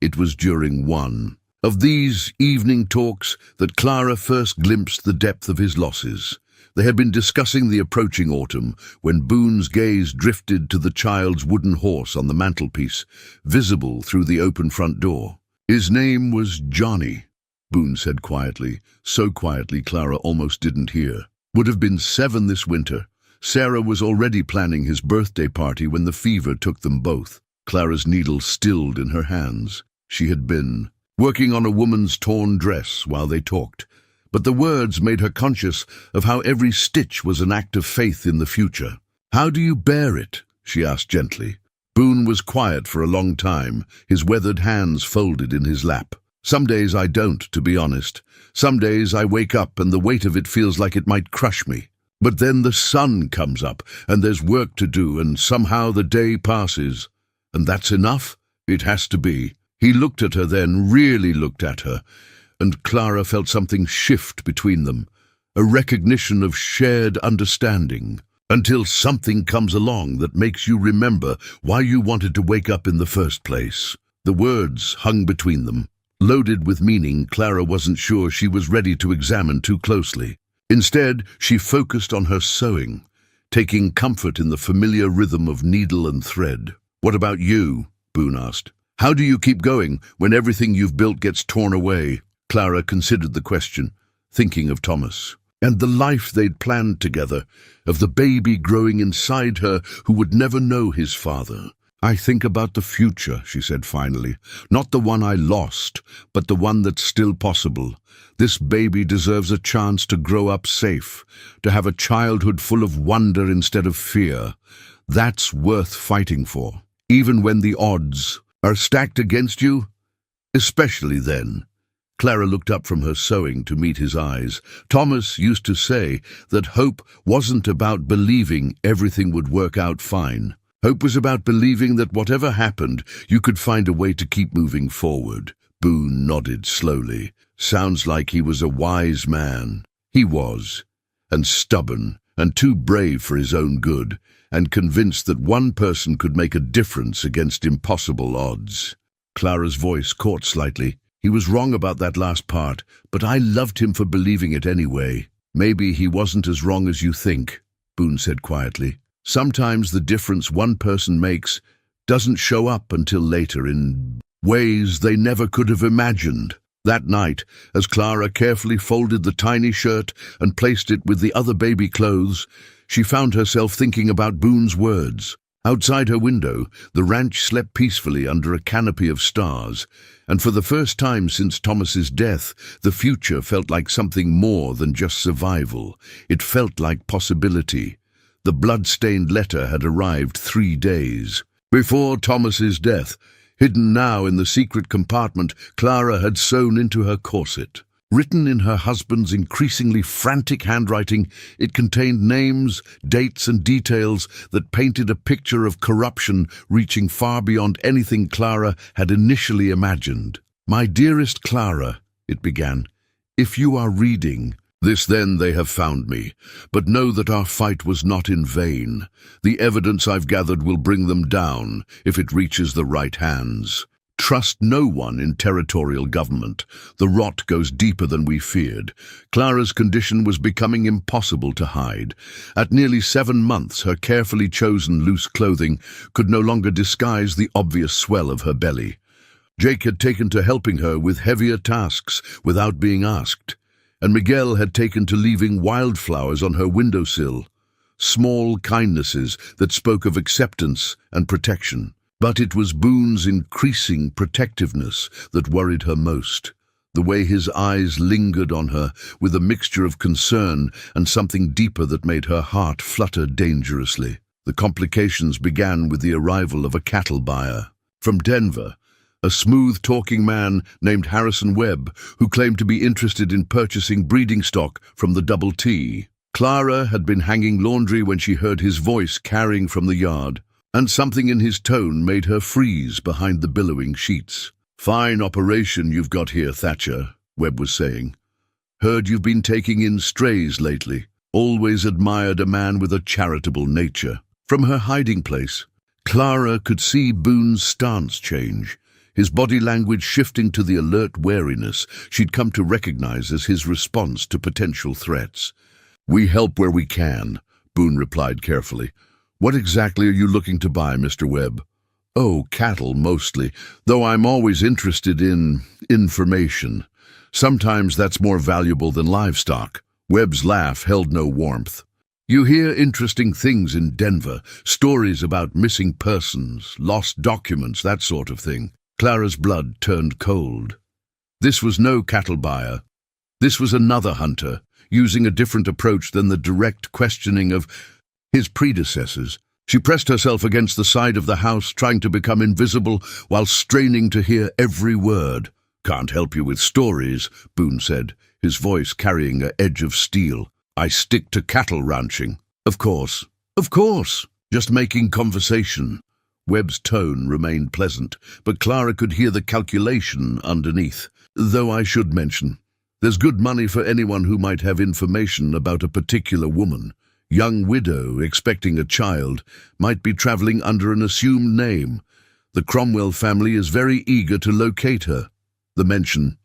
It was during one of these evening talks that Clara first glimpsed the depth of his losses. They had been discussing the approaching autumn when Boone's gaze drifted to the child's wooden horse on the mantelpiece, visible through the open front door. "His name was Johnny," Boone said quietly, so quietly Clara almost didn't hear. "Would have been 7 this winter. Sarah was already planning his birthday party when the fever took them both." Clara's needle stilled in her hands. She had been working on a woman's torn dress while they talked, but the words made her conscious of how every stitch was an act of faith in the future. "How do you bear it?" she asked gently. Boone was quiet for a long time, his weathered hands folded in his lap. "Some days I don't, to be honest. Some days I wake up and the weight of it feels like it might crush me. But then the sun comes up and there's work to do and somehow the day passes. And that's enough? It has to be." He looked at her then, really looked at her, and Clara felt something shift between them, a recognition of shared understanding, until something comes along that makes you remember why you wanted to wake up in the first place. The words hung between them, loaded with meaning Clara wasn't sure she was ready to examine too closely. Instead, she focused on her sewing, taking comfort in the familiar rhythm of needle and thread. "What about you?" Boone asked. "How do you keep going when everything you've built gets torn away?" Clara considered the question, thinking of Thomas, and the life they'd planned together, of the baby growing inside her who would never know his father. "I think about the future," she said finally. "Not the one I lost, but the one that's still possible. This baby deserves a chance to grow up safe, to have a childhood full of wonder instead of fear. That's worth fighting for." even when the odds are stacked against you? Especially then. Clara looked up from her sewing to meet his eyes. Thomas used to say that hope wasn't about believing everything would work out fine. Hope was about believing that whatever happened, you could find a way to keep moving forward. Boone nodded slowly. Sounds like he was a wise man. He was, and stubborn, and too brave for his own good, and convinced that one person could make a difference against impossible odds. Clara's voice caught slightly. He was wrong about that last part, but I loved him for believing it anyway. Maybe he wasn't as wrong as you think, Boone said quietly. Sometimes the difference one person makes doesn't show up until later in ways they never could have imagined. That night, as Clara carefully folded the tiny shirt and placed it with the other baby clothes, she found herself thinking about Boone's words. Outside her window, the ranch slept peacefully under a canopy of stars, and for the first time since Thomas's death, the future felt like something more than just survival. It felt like possibility. The blood-stained letter had arrived 3 days before Thomas's death. Hidden now in the secret compartment Clara had sewn into her corset. Written in her husband's increasingly frantic handwriting, it contained names, dates, and details that painted a picture of corruption reaching far beyond anything Clara had initially imagined. "My dearest Clara," it began, "if you are reading this, then they have found me. But know that our fight was not in vain. The evidence I've gathered will bring them down if it reaches the right hands. Trust no one in territorial government. The rot goes deeper than we feared." Clara's condition was becoming impossible to hide. At nearly 7 months, her carefully chosen loose clothing could no longer disguise the obvious swell of her belly. Jake had taken to helping her with heavier tasks without being asked, and Miguel had taken to leaving wildflowers on her windowsill. Small kindnesses that spoke of acceptance and protection. But it was Boone's increasing protectiveness that worried her most. The way his eyes lingered on her with a mixture of concern and something deeper that made her heart flutter dangerously. The complications began with the arrival of a cattle buyer from Denver, a smooth-talking man named Harrison Webb, who claimed to be interested in purchasing breeding stock from the Double T. Clara had been hanging laundry when she heard his voice carrying from the yard, and something in his tone made her freeze behind the billowing sheets. "Fine operation you've got here, Thatcher," Webb was saying. "Heard you've been taking in strays lately. Always admired a man with a charitable nature." From her hiding place, Clara could see Boone's stance change, his body language shifting to the alert wariness she'd come to recognize as his response to potential threats. "We help where we can," Boone replied carefully. "What exactly are you looking to buy, Mr. Webb?" "Oh, cattle mostly, though I'm always interested in information. Sometimes that's more valuable than livestock." Webb's laugh held no warmth. "You hear interesting things in Denver, stories about missing persons, lost documents, that sort of thing." Clara's blood turned cold. This was no cattle buyer. This was another hunter, using a different approach than the direct questioning of his predecessors. She pressed herself against the side of the house, trying to become invisible while straining to hear every word. "Can't help you with stories," Boone said, his voice carrying an edge of steel. "I stick to cattle ranching." Of course. Just making conversation." Webb's tone remained pleasant, but Clara could hear the calculation underneath. "Though I should mention, there's good money for anyone who might have information about a particular woman. Young widow expecting a child, might be traveling under an assumed name. The Cromwell family is very eager to locate her." The mention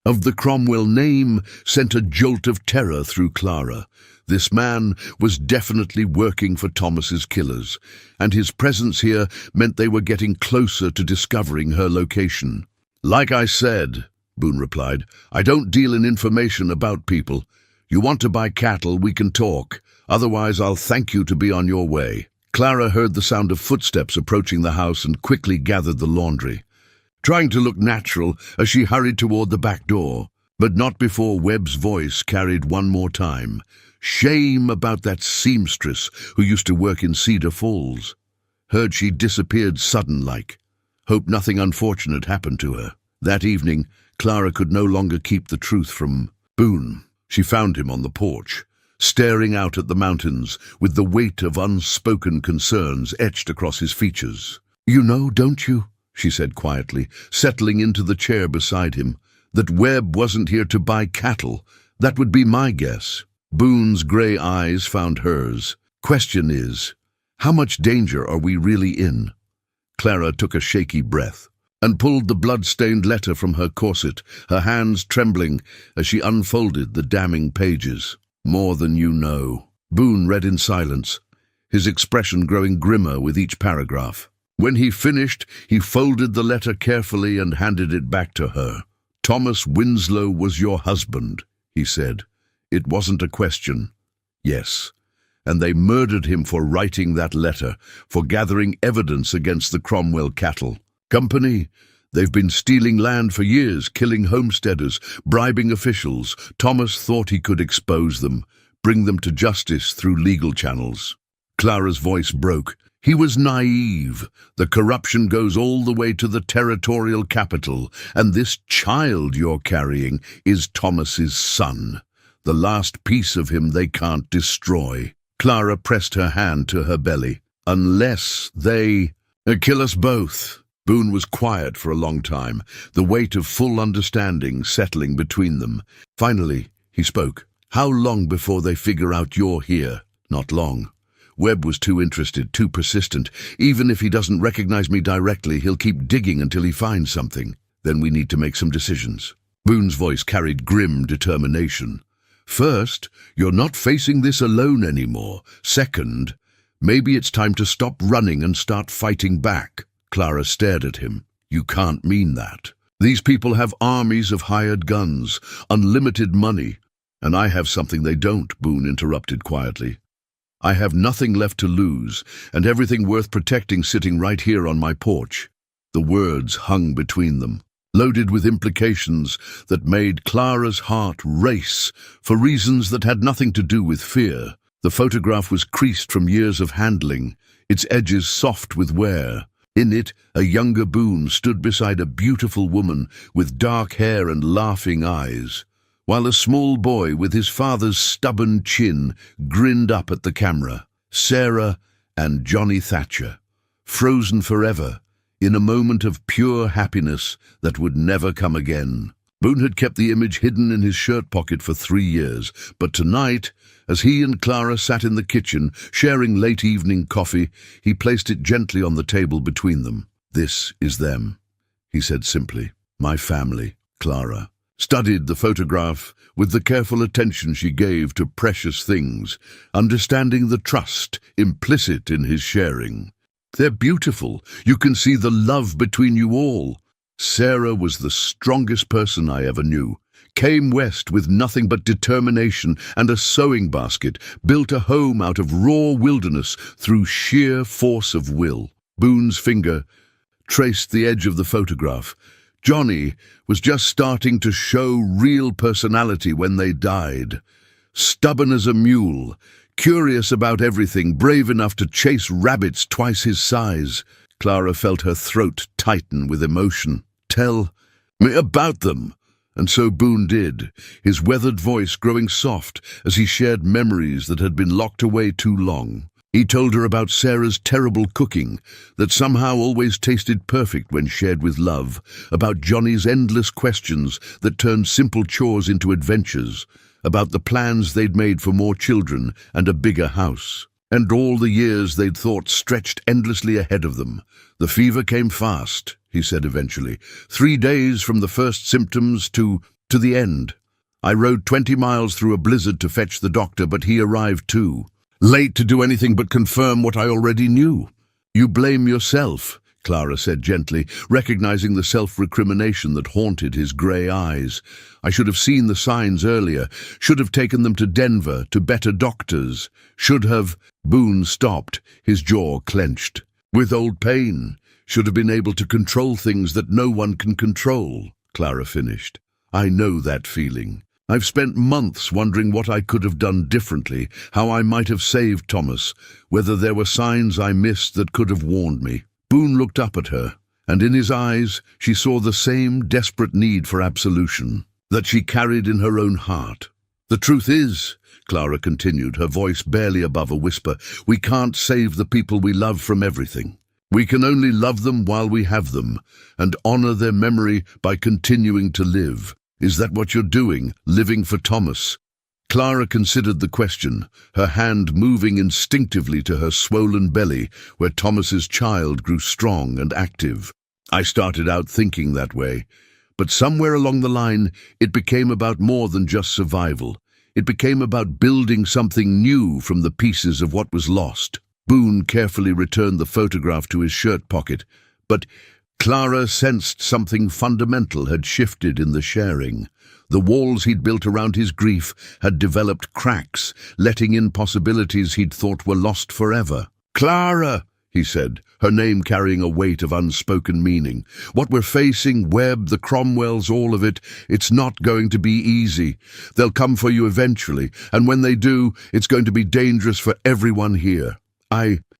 of the Cromwell name sent a jolt of terror through Clara. This man was definitely working for Thomas's killers, and his presence here meant they were getting closer to discovering her location. "Like I said," Boone replied, "I don't deal in information about people. You want to buy cattle, we can talk. Otherwise, I'll thank you to be on your way." Clara heard the sound of footsteps approaching the house and quickly gathered the laundry, trying to look natural as she hurried toward the back door, but not before Webb's voice carried one more time. Shame about that seamstress who used to work in Cedar Falls. Heard she disappeared sudden-like. Hope nothing unfortunate happened to her. That evening, Clara could no longer keep the truth from Boone. She found him on the porch, staring out at the mountains with the weight of unspoken concerns etched across his features. "You know, don't you?" she said quietly, settling into the chair beside him, "that Webb wasn't here to buy cattle. That would be my guess." Boone's grey eyes found hers. "Question is, how much danger are we really in?" Clara took a shaky breath and pulled the blood-stained letter from her corset, her hands trembling as she unfolded the damning pages. "More than you know." Boone read in silence, his expression growing grimmer with each paragraph. When he finished, he folded the letter carefully and handed it back to her. "Thomas Winslow was your husband," he said. "It wasn't a question." "Yes. And they murdered him for writing that letter, for gathering evidence against the Cromwell Cattle Company. They've been stealing land for years, killing homesteaders, bribing officials. Thomas thought he could expose them, bring them to justice through legal channels." Clara's voice broke. "He was naive. The corruption goes all the way to the territorial capital, and this child you're carrying is Thomas's son. The last piece of him they can't destroy." Clara pressed her hand to her belly. "Unless they kill us both." Boone was quiet for a long time, the weight of full understanding settling between them. Finally, he spoke. "How long before they figure out you're here?" "Not long. Webb was too interested, too persistent. Even if he doesn't recognize me directly, he'll keep digging until he finds something. Then we need to make some decisions." Boone's voice carried grim determination. "First, you're not facing this alone anymore. Second, maybe it's time to stop running and start fighting back." Clara stared at him. "You can't mean that. These people have armies of hired guns, unlimited money." "And I have something they don't," Boone interrupted quietly. "I have nothing left to lose, and everything worth protecting sitting right here on my porch." The words hung between them, loaded with implications that made Clara's heart race for reasons that had nothing to do with fear. The photograph was creased from years of handling, its edges soft with wear. In it, a younger Boone stood beside a beautiful woman with dark hair and laughing eyes, while a small boy with his father's stubborn chin grinned up at the camera. Sarah and Johnny Thatcher, frozen forever, in a moment of pure happiness that would never come again. Boone had kept the image hidden in his shirt pocket for 3 years, but tonight, as he and Clara sat in the kitchen, sharing late-evening coffee, he placed it gently on the table between them. "This is them," he said simply. "My family." Clara studied the photograph with the careful attention she gave to precious things, understanding the trust implicit in his sharing. "They're beautiful. You can see the love between you all. Sarah was the strongest person I ever knew. Came west with nothing but determination and a sewing basket, built a home out of raw wilderness through sheer force of will." Boone's finger traced the edge of the photograph. "Johnny was just starting to show real personality when they died. Stubborn as a mule, curious about everything, brave enough to chase rabbits twice his size." Clara felt her throat tighten with emotion. "Tell me about them." And so Boone did, his weathered voice growing soft as he shared memories that had been locked away too long. He told her about Sarah's terrible cooking, that somehow always tasted perfect when shared with love, about Johnny's endless questions that turned simple chores into adventures, about the plans they'd made for more children and a bigger house, and all the years they'd thought stretched endlessly ahead of them. "The fever came fast," he said eventually. 3 days from the first symptoms to the end. I rode 20 miles through a blizzard to fetch the doctor, but he arrived too. Late to do anything but confirm what I already knew." "You blame yourself," Clara said gently, recognizing the self-recrimination that haunted his grey eyes. "I should have seen the signs earlier, should have taken them to Denver, to better doctors, should have—" Boone stopped, his jaw clenched. "With old pain, should have been able to control things that no one can control," Clara finished. "I know that feeling. I've spent months wondering what I could have done differently, how I might have saved Thomas, whether there were signs I missed that could have warned me. Boone looked up at her, and in his eyes she saw the same desperate need for absolution that she carried in her own heart. "The truth is," Clara continued, her voice barely above a whisper, "we can't save the people we love from everything. We can only love them while we have them, and honor their memory by continuing to live. Is that what you're doing, living for Thomas?" Clara considered the question, her hand moving instinctively to her swollen belly, where Thomas's child grew strong and active. "I started out thinking that way, but somewhere along the line it became about more than just survival. It became about building something new from the pieces of what was lost." Boone carefully returned the photograph to his shirt pocket, but Clara sensed something fundamental had shifted in the sharing. The walls he'd built around his grief had developed cracks, letting in possibilities he'd thought were lost forever. "Clara," he said, her name carrying a weight of unspoken meaning. "What we're facing, Webb, the Cromwells, all of it, it's not going to be easy. They'll come for you eventually, and when they do, it's going to be dangerous for everyone here.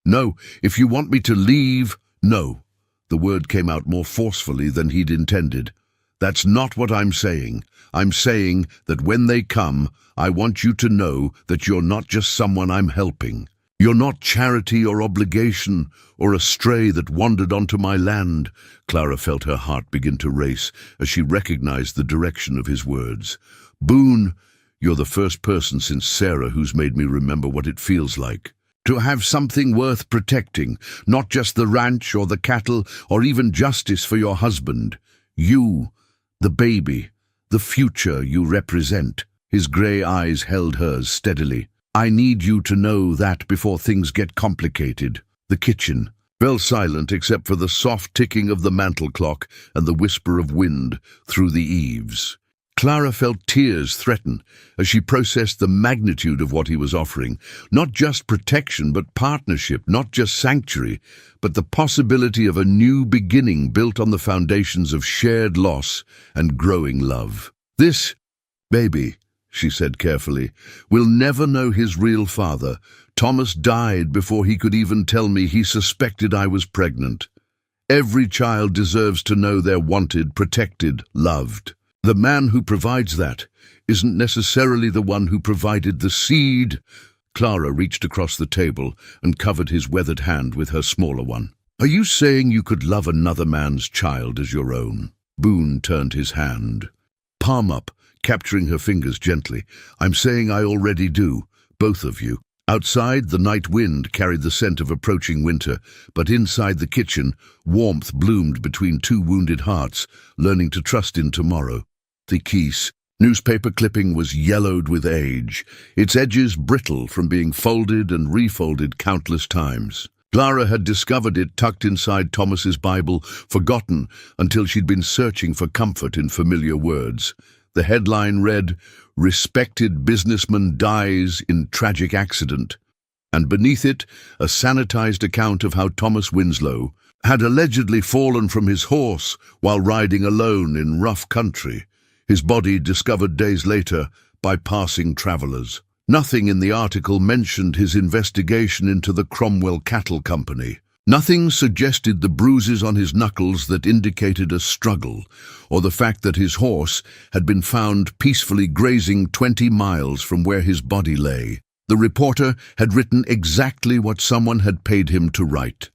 No, if you want me to leave, no." The word came out more forcefully than he'd intended. "That's not what I'm saying. I'm saying that when they come, I want you to know that you're not just someone I'm helping. You're not charity or obligation or a stray that wandered onto my land." Clara felt her heart begin to race as she recognized the direction of his words. "Boone, you're the first person since Sarah who's made me remember what it feels like to have something worth protecting, not just the ranch or the cattle or even justice for your husband. You, the baby, the future you represent." His grey eyes held hers steadily. "I need you to know that before things get complicated." The kitchen fell silent except for the soft ticking of the mantel clock and the whisper of wind through the eaves. Clara felt tears threaten as she processed the magnitude of what he was offering. Not just protection, but partnership, not just sanctuary, but the possibility of a new beginning built on the foundations of shared loss and growing love. "This baby," she said carefully, "will never know his real father. Thomas died before he could even tell me he suspected I was pregnant. Every child deserves to know they're wanted, protected, loved. The man who provides that isn't necessarily the one who provided the seed." Clara reached across the table and covered his weathered hand with her smaller one. "Are you saying you could love another man's child as your own?" Boone turned his hand, palm up, capturing her fingers gently. "I'm saying I already do, both of you." Outside, the night wind carried the scent of approaching winter, but inside the kitchen, warmth bloomed between two wounded hearts, learning to trust in tomorrow. The Keese newspaper clipping was yellowed with age, its edges brittle from being folded and refolded countless times. Clara had discovered it tucked inside Thomas's Bible, forgotten until she'd been searching for comfort in familiar words. The headline read, "Respected businessman dies in tragic accident," and beneath it, a sanitized account of how Thomas Winslow had allegedly fallen from his horse while riding alone in rough country, his body discovered days later by passing travelers. Nothing in the article mentioned his investigation into the Cromwell Cattle Company. Nothing suggested the bruises on his knuckles that indicated a struggle, or the fact that his horse had been found peacefully grazing 20 miles from where his body lay. The reporter had written exactly what someone had paid him to write.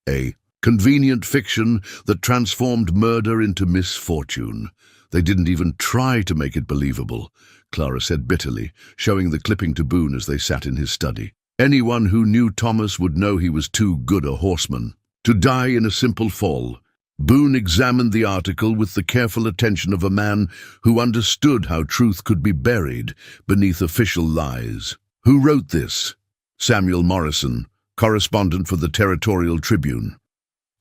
A convenient fiction that transformed murder into misfortune. They didn't even try to make it believable, Clara said bitterly, showing the clipping to Boone as they sat in his study. Anyone who knew Thomas would know he was too good a horseman to die in a simple fall. Boone examined the article with the careful attention of a man who understood how truth could be buried beneath official lies. Who wrote this? Samuel Morrison, correspondent for the Territorial Tribune.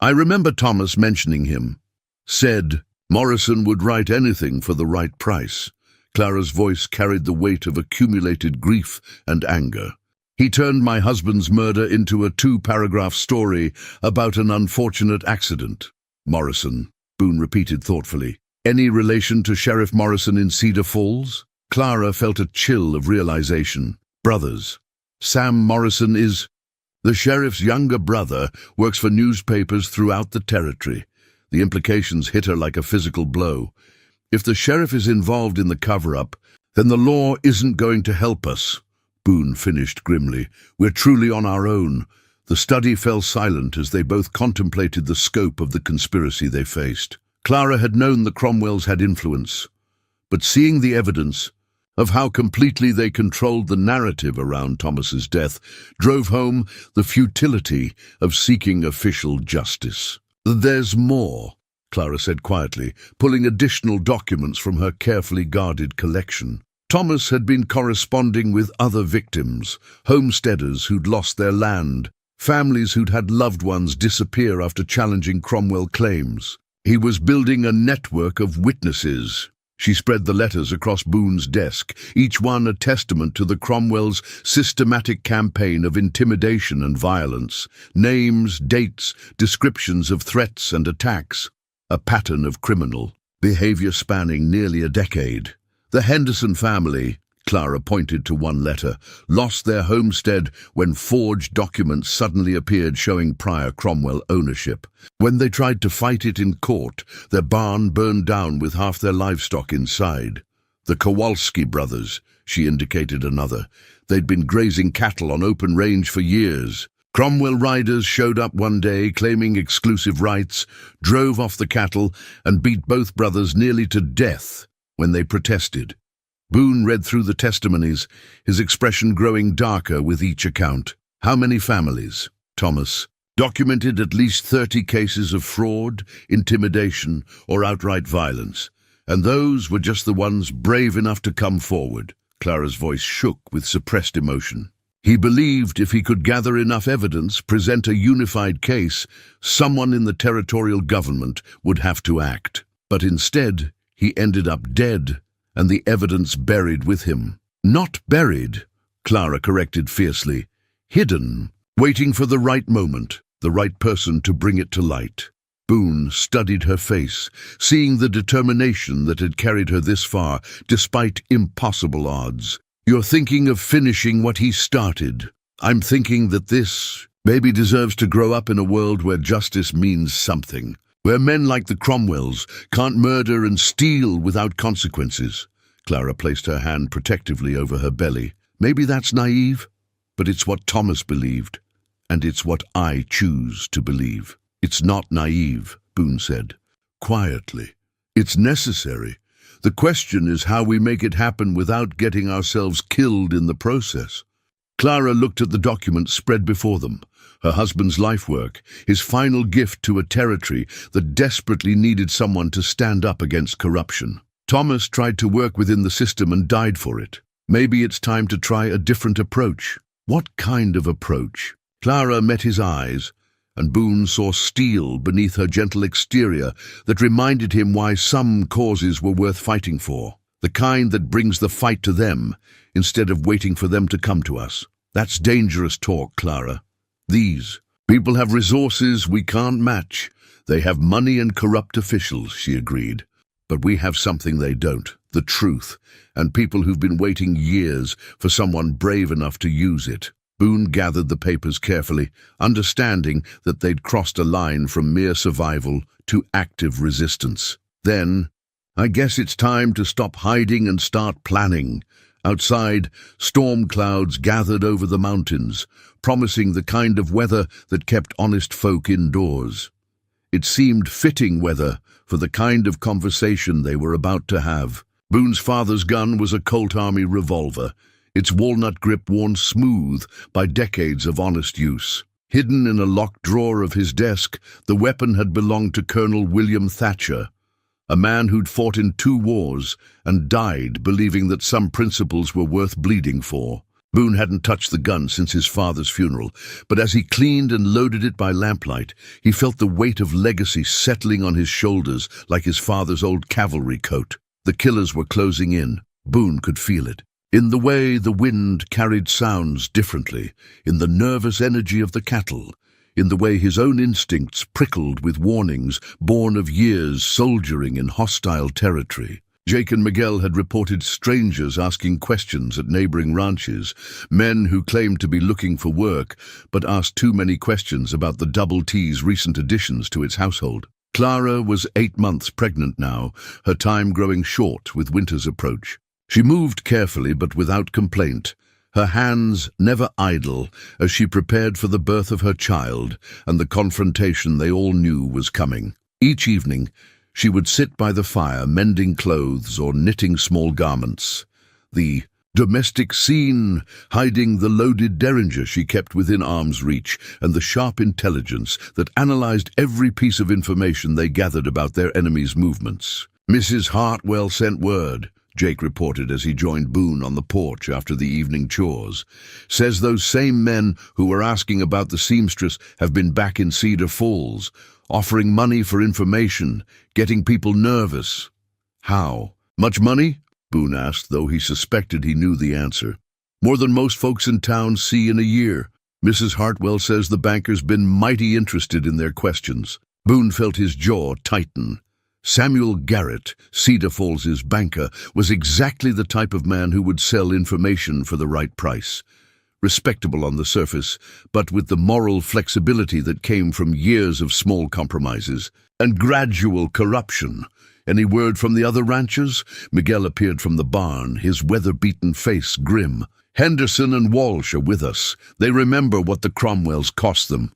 I remember Thomas mentioning him. Said Morrison would write anything for the right price. Clara's voice carried the weight of accumulated grief and anger. He turned my husband's murder into a 2-paragraph story about an unfortunate accident. Morrison, Boone repeated thoughtfully. Any relation to Sheriff Morrison in Cedar Falls? Clara felt a chill of realization. Brothers. Sam Morrison is... The sheriff's younger brother works for newspapers throughout the territory. The implications hit her like a physical blow. If the sheriff is involved in the cover-up, then the law isn't going to help us, Boone finished grimly. We're truly on our own. The study fell silent as they both contemplated the scope of the conspiracy they faced. Clara had known the Cromwells had influence, but seeing the evidence of how completely they controlled the narrative around Thomas's death drove home the futility of seeking official justice. There's more, Clara said quietly, pulling additional documents from her carefully guarded collection. Thomas had been corresponding with other victims, homesteaders who'd lost their land, families who'd had loved ones disappear after challenging Cromwell claims. He was building a network of witnesses. She spread the letters across Boone's desk, each one a testament to the Cromwells' systematic campaign of intimidation and violence. Names, dates, descriptions of threats and attacks. A pattern of criminal behavior spanning nearly a decade. The Henderson family, Clara pointed to one letter, lost their homestead when forged documents suddenly appeared showing prior Cromwell ownership. When they tried to fight it in court, their barn burned down with half their livestock inside. The Kowalski brothers, she indicated another. They'd been grazing cattle on open range for years. Cromwell riders showed up one day claiming exclusive rights, drove off the cattle, and beat both brothers nearly to death when they protested. Boone read through the testimonies, his expression growing darker with each account. How many families? Thomas documented at least 30 cases of fraud, intimidation, or outright violence. And those were just the ones brave enough to come forward. Clara's voice shook with suppressed emotion. He believed if he could gather enough evidence, present a unified case, someone in the territorial government would have to act. But instead, he ended up dead, and the evidence buried with him. Not buried, Clara corrected fiercely. Hidden, waiting for the right moment, the right person to bring it to light. Boone studied her face, seeing the determination that had carried her this far, despite impossible odds. You're thinking of finishing what he started. I'm thinking that this baby deserves to grow up in a world where justice means something. Where men like the Cromwells can't murder and steal without consequences. Clara placed her hand protectively over her belly. Maybe that's naive, but it's what Thomas believed, and it's what I choose to believe. It's not naive, Boone said, quietly. It's necessary. The question is how we make it happen without getting ourselves killed in the process. Clara looked at the documents spread before them. Her husband's life work, his final gift to a territory that desperately needed someone to stand up against corruption. Thomas tried to work within the system and died for it. Maybe it's time to try a different approach. What kind of approach? Clara met his eyes, and Boone saw steel beneath her gentle exterior that reminded him why some causes were worth fighting for. The kind that brings the fight to them, instead of waiting for them to come to us. That's dangerous talk, Clara. These people have resources we can't match. They have money and corrupt officials, she agreed. But we have something they don't, the truth, and people who've been waiting years for someone brave enough to use it. Boone gathered the papers carefully, understanding that they'd crossed a line from mere survival to active resistance. Then, I guess it's time to stop hiding and start planning. Outside, storm clouds gathered over the mountains, promising the kind of weather that kept honest folk indoors. It seemed fitting weather for the kind of conversation they were about to have. Boone's father's gun was a Colt Army revolver, its walnut grip worn smooth by decades of honest use. Hidden in a locked drawer of his desk, the weapon had belonged to Colonel William Thatcher, a man who'd fought in 2 wars and died believing that some principles were worth bleeding for. Boone hadn't touched the gun since his father's funeral, but as he cleaned and loaded it by lamplight, he felt the weight of legacy settling on his shoulders like his father's old cavalry coat. The killers were closing in. Boone could feel it. In the way the wind carried sounds differently, in the nervous energy of the cattle, in the way his own instincts prickled with warnings born of years soldiering in hostile territory. Jake and Miguel had reported strangers asking questions at neighboring ranches, men who claimed to be looking for work but asked too many questions about the Double T's recent additions to its household. Clara was 8 months pregnant now, her time growing short with winter's approach. She moved carefully but without complaint, her hands never idle as she prepared for the birth of her child and the confrontation they all knew was coming. Each evening, she would sit by the fire mending clothes or knitting small garments. The domestic scene, hiding the loaded derringer she kept within arm's reach and the sharp intelligence that analyzed every piece of information they gathered about their enemy's movements. "Mrs. Hartwell sent word," Jake reported as he joined Boone on the porch after the evening chores. "Says those same men who were asking about the seamstress have been back in Cedar Falls, offering money for information, getting people nervous." "How? Much money?" Boone asked, though he suspected he knew the answer. "More than most folks in town see in a year. Mrs. Hartwell says the banker's been mighty interested in their questions." Boone felt his jaw tighten. Samuel Garrett, Cedar Falls's banker, was exactly the type of man who would sell information for the right price. Respectable on the surface, but with the moral flexibility that came from years of small compromises and gradual corruption. "Any word from the other ranchers?" Miguel appeared from the barn, his weather-beaten face grim. "Henderson and Walsh are with us. They remember what the Cromwells cost them.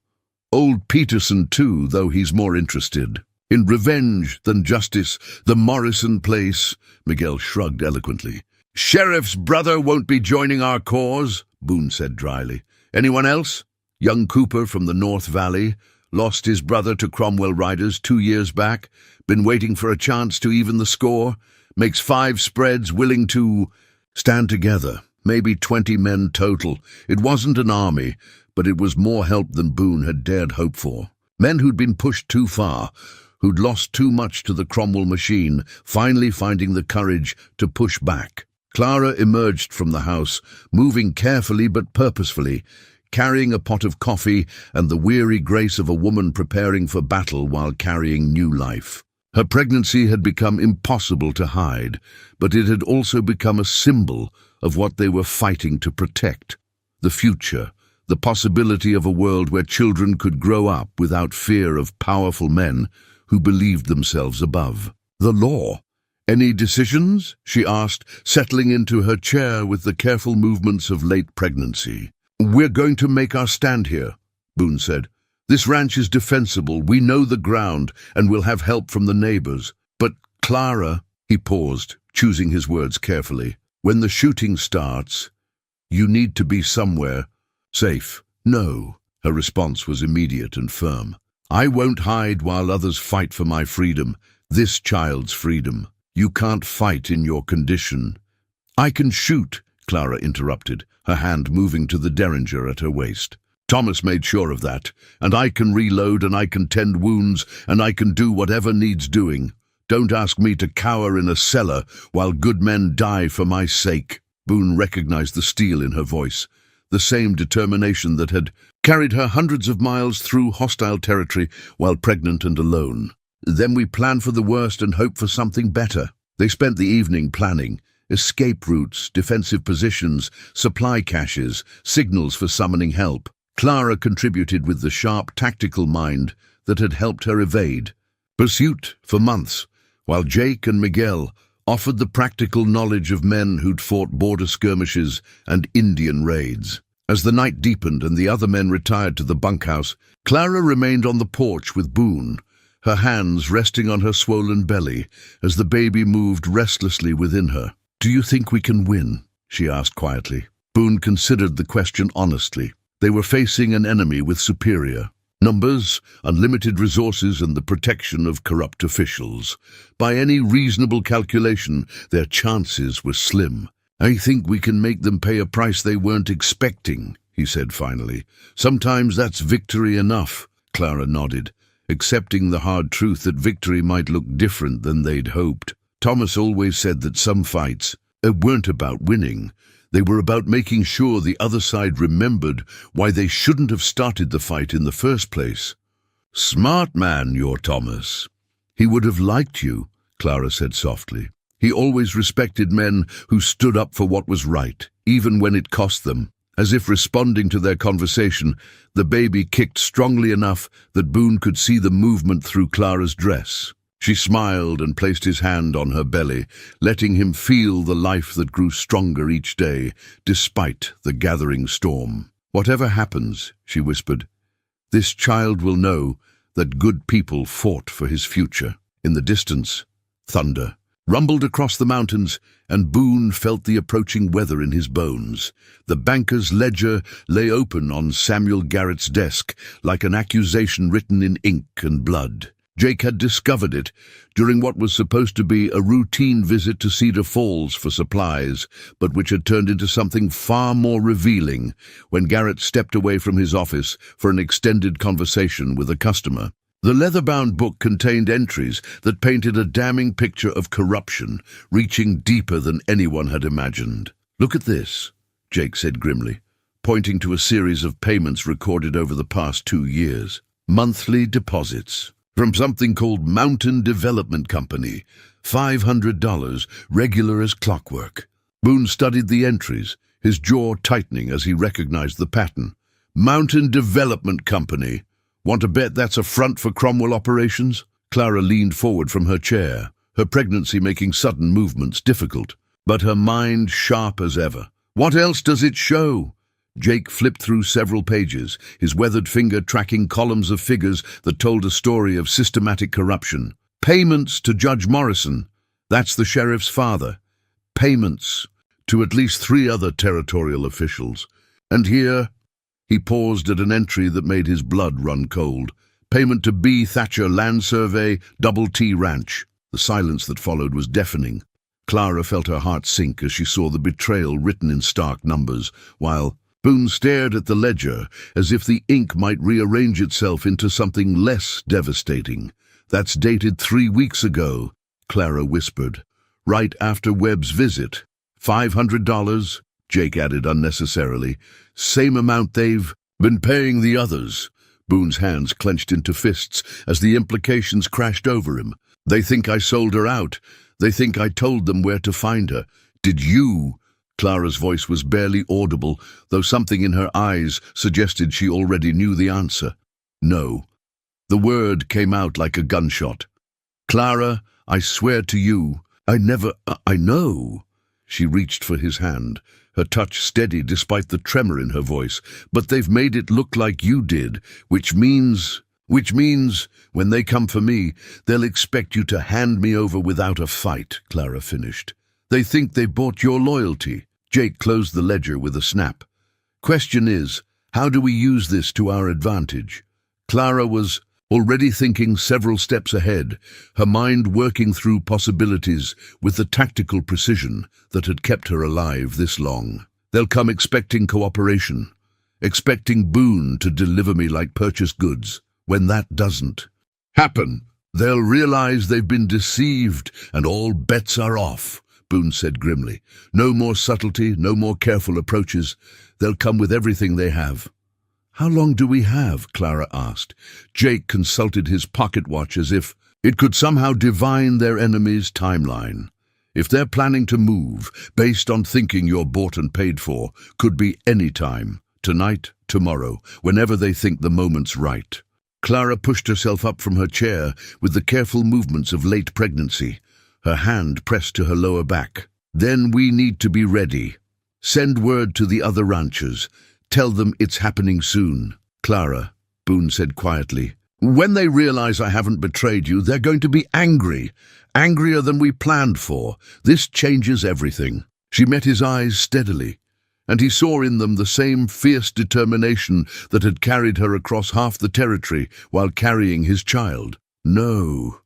Old Peterson, too, though he's more interested in revenge than justice. The Morrison place," Miguel shrugged eloquently. "Sheriff's brother won't be joining our cause," Boone said dryly. "Anyone else?" "Young Cooper from the North Valley. Lost his brother to Cromwell riders 2 years back. Been waiting for a chance to even the score. Makes 5 spreads, willing to stand together. Maybe 20 men total. It wasn't an army, but it was more help than Boone had dared hope for. Men who'd been pushed too far, who'd lost too much to the Cromwell machine, finally finding the courage to push back." Clara emerged from the house, moving carefully but purposefully, carrying a pot of coffee and the weary grace of a woman preparing for battle while carrying new life. Her pregnancy had become impossible to hide, but it had also become a symbol of what they were fighting to protect. The future, the possibility of a world where children could grow up without fear of powerful men who believed themselves above the law. "Any decisions?" she asked, settling into her chair with the careful movements of late pregnancy. "We're going to make our stand here," Boone said. "This ranch is defensible, we know the ground, and we'll have help from the neighbors. But, Clara," he paused, choosing his words carefully, "when the shooting starts, you need to be somewhere safe." "No," her response was immediate and firm. "I won't hide while others fight for my freedom, this child's freedom. You can't fight in your condition." "I can shoot," Clara interrupted, her hand moving to the derringer at her waist. "Thomas made sure of that, and I can reload and I can tend wounds and I can do whatever needs doing. Don't ask me to cower in a cellar while good men die for my sake." Boone recognized the steel in her voice, the same determination that had carried her hundreds of miles through hostile territory while pregnant and alone. "Then we plan for the worst and hope for something better." They spent the evening planning escape routes, defensive positions, supply caches, signals for summoning help. Clara contributed with the sharp tactical mind that had helped her evade pursuit for months, while Jake and Miguel offered the practical knowledge of men who'd fought border skirmishes and Indian raids. As the night deepened and the other men retired to the bunkhouse, Clara remained on the porch with Boone, her hands resting on her swollen belly as the baby moved restlessly within her. "Do you think we can win?" she asked quietly. Boone considered the question honestly. They were facing an enemy with superior numbers, unlimited resources, and the protection of corrupt officials. By any reasonable calculation, their chances were slim. "I think we can make them pay a price they weren't expecting," he said finally. "Sometimes that's victory enough." Clara nodded, accepting the hard truth that victory might look different than they'd hoped. Thomas always said that some fights weren't about winning. They were about making sure the other side remembered why they shouldn't have started the fight in the first place. "Smart man, your Thomas." "He would have liked you," Clara said softly. He always respected men who stood up for what was right, even when it cost them. As if responding to their conversation, the baby kicked strongly enough that Boone could see the movement through Clara's dress. She smiled and placed his hand on her belly, letting him feel the life that grew stronger each day, despite the gathering storm. "Whatever happens," she whispered, "this child will know that good people fought for his future." In the distance, thunder rumbled across the mountains, and Boone felt the approaching weather in his bones. The banker's ledger lay open on Samuel Garrett's desk, like an accusation written in ink and blood. Jake had discovered it during what was supposed to be a routine visit to Cedar Falls for supplies, but which had turned into something far more revealing when Garrett stepped away from his office for an extended conversation with a customer. The leather-bound book contained entries that painted a damning picture of corruption, reaching deeper than anyone had imagined. "Look at this," Jake said grimly, pointing to a series of payments recorded over the past 2 years. Monthly deposits from something called Mountain Development Company, $500, regular as clockwork. Boone studied the entries, his jaw tightening as he recognized the pattern. Mountain Development Company. Want to bet that's a front for Cromwell operations? Clara leaned forward from her chair, her pregnancy making sudden movements difficult, but her mind sharp as ever. "What else does it show?" Jake flipped through several pages, his weathered finger tracking columns of figures that told a story of systematic corruption. Payments to Judge Morrison, that's the sheriff's father. Payments to at least 3 other territorial officials. And here, he paused at an entry that made his blood run cold. Payment to B. Thatcher Land Survey, Double T Ranch. The silence that followed was deafening. Clara felt her heart sink as she saw the betrayal written in stark numbers, while Boone stared at the ledger as if the ink might rearrange itself into something less devastating. "That's dated 3 weeks ago," Clara whispered. "Right after Webb's visit. $500, Jake added unnecessarily. "Same amount they've been paying the others." Boone's hands clenched into fists as the implications crashed over him. "They think I sold her out. They think I told them where to find her. Did you?" Clara's voice was barely audible, though something in her eyes suggested she already knew the answer. "No." The word came out like a gunshot. "Clara, I swear to you, I know." She reached for his hand, her touch steady despite the tremor in her voice. "But they've made it look like you did, which means when they come for me, they'll expect you to hand me over without a fight," Clara finished. "They think they bought your loyalty." Jake closed the ledger with a snap. "Question is, how do we use this to our advantage?" Clara was already thinking several steps ahead, her mind working through possibilities with the tactical precision that had kept her alive this long. "They'll come expecting cooperation, expecting Boone to deliver me like purchased goods. When that doesn't happen, they'll realize they've been deceived and all bets are off," Boone said grimly. "No more subtlety, no more careful approaches. They'll come with everything they have." "How long do we have?" Clara asked. Jake consulted his pocket watch as if it could somehow divine their enemy's timeline. "If they're planning to move, based on thinking you're bought and paid for, could be any time. Tonight, tomorrow, whenever they think the moment's right." Clara pushed herself up from her chair with the careful movements of late pregnancy, her hand pressed to her lower back. "Then we need to be ready. Send word to the other ranchers. Tell them it's happening soon." "Clara," Boone said quietly, "when they realize I haven't betrayed you, they're going to be angry. Angrier than we planned for. This changes everything." She met his eyes steadily, and he saw in them the same fierce determination that had carried her across half the territory while carrying his child. "No,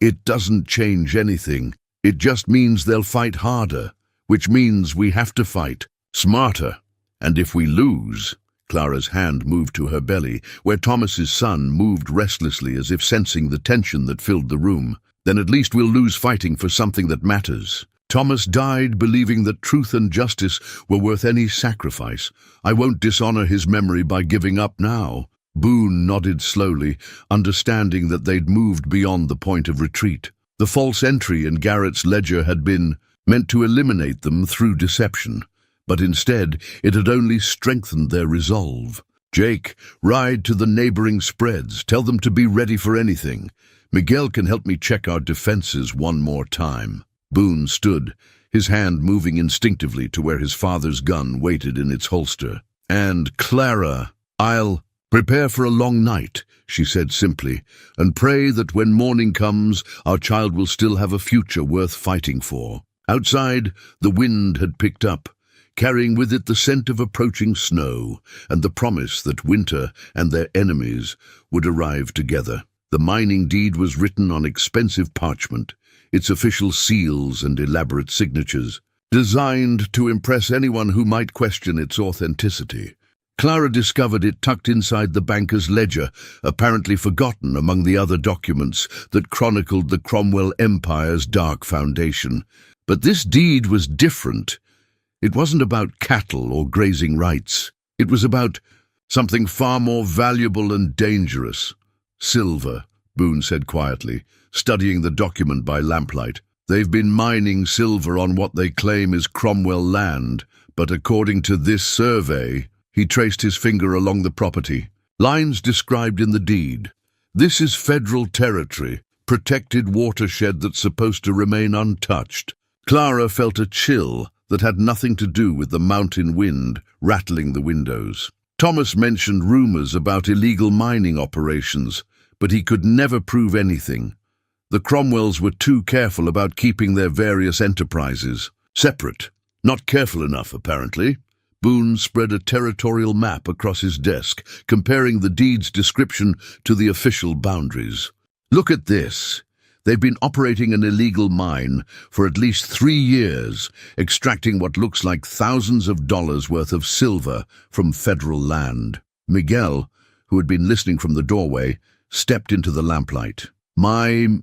it doesn't change anything. It just means they'll fight harder, which means we have to fight smarter. And if we lose—" Clara's hand moved to her belly, where Thomas's son moved restlessly as if sensing the tension that filled the room. "Then at least we'll lose fighting for something that matters. Thomas died believing that truth and justice were worth any sacrifice. I won't dishonor his memory by giving up now." Boone nodded slowly, understanding that they'd moved beyond the point of retreat. The false entry in Garrett's ledger had been meant to eliminate them through deception, but instead it had only strengthened their resolve. "Jake, ride to the neighboring spreads. Tell them to be ready for anything. Miguel can help me check our defenses one more time." Boone stood, his hand moving instinctively to where his father's gun waited in its holster. "And Clara, I'll prepare for a long night," she said simply, "and pray that when morning comes, our child will still have a future worth fighting for." Outside, the wind had picked up, carrying with it the scent of approaching snow and the promise that winter and their enemies would arrive together. The mining deed was written on expensive parchment, its official seals and elaborate signatures, designed to impress anyone who might question its authenticity. Clara discovered it tucked inside the banker's ledger, apparently forgotten among the other documents that chronicled the Cromwell Empire's dark foundation. But this deed was different. It wasn't about cattle or grazing rights. It was about something far more valuable and dangerous. "Silver," Boone said quietly, studying the document by lamplight. "They've been mining silver on what they claim is Cromwell land, but according to this survey," he traced his finger along the property, "lines described in the deed. This is federal territory, protected watershed that's supposed to remain untouched." Clara felt a chill that had nothing to do with the mountain wind rattling the windows. Thomas mentioned rumors about illegal mining operations, but he could never prove anything. The Cromwells were too careful about keeping their various enterprises separate. Not careful enough, apparently. Boone spread a territorial map across his desk, comparing the deed's description to the official boundaries. "Look at this. They've been operating an illegal mine for at least 3 years, extracting what looks like thousands of dollars worth of silver from federal land." Miguel, who had been listening from the doorway, stepped into the lamplight. My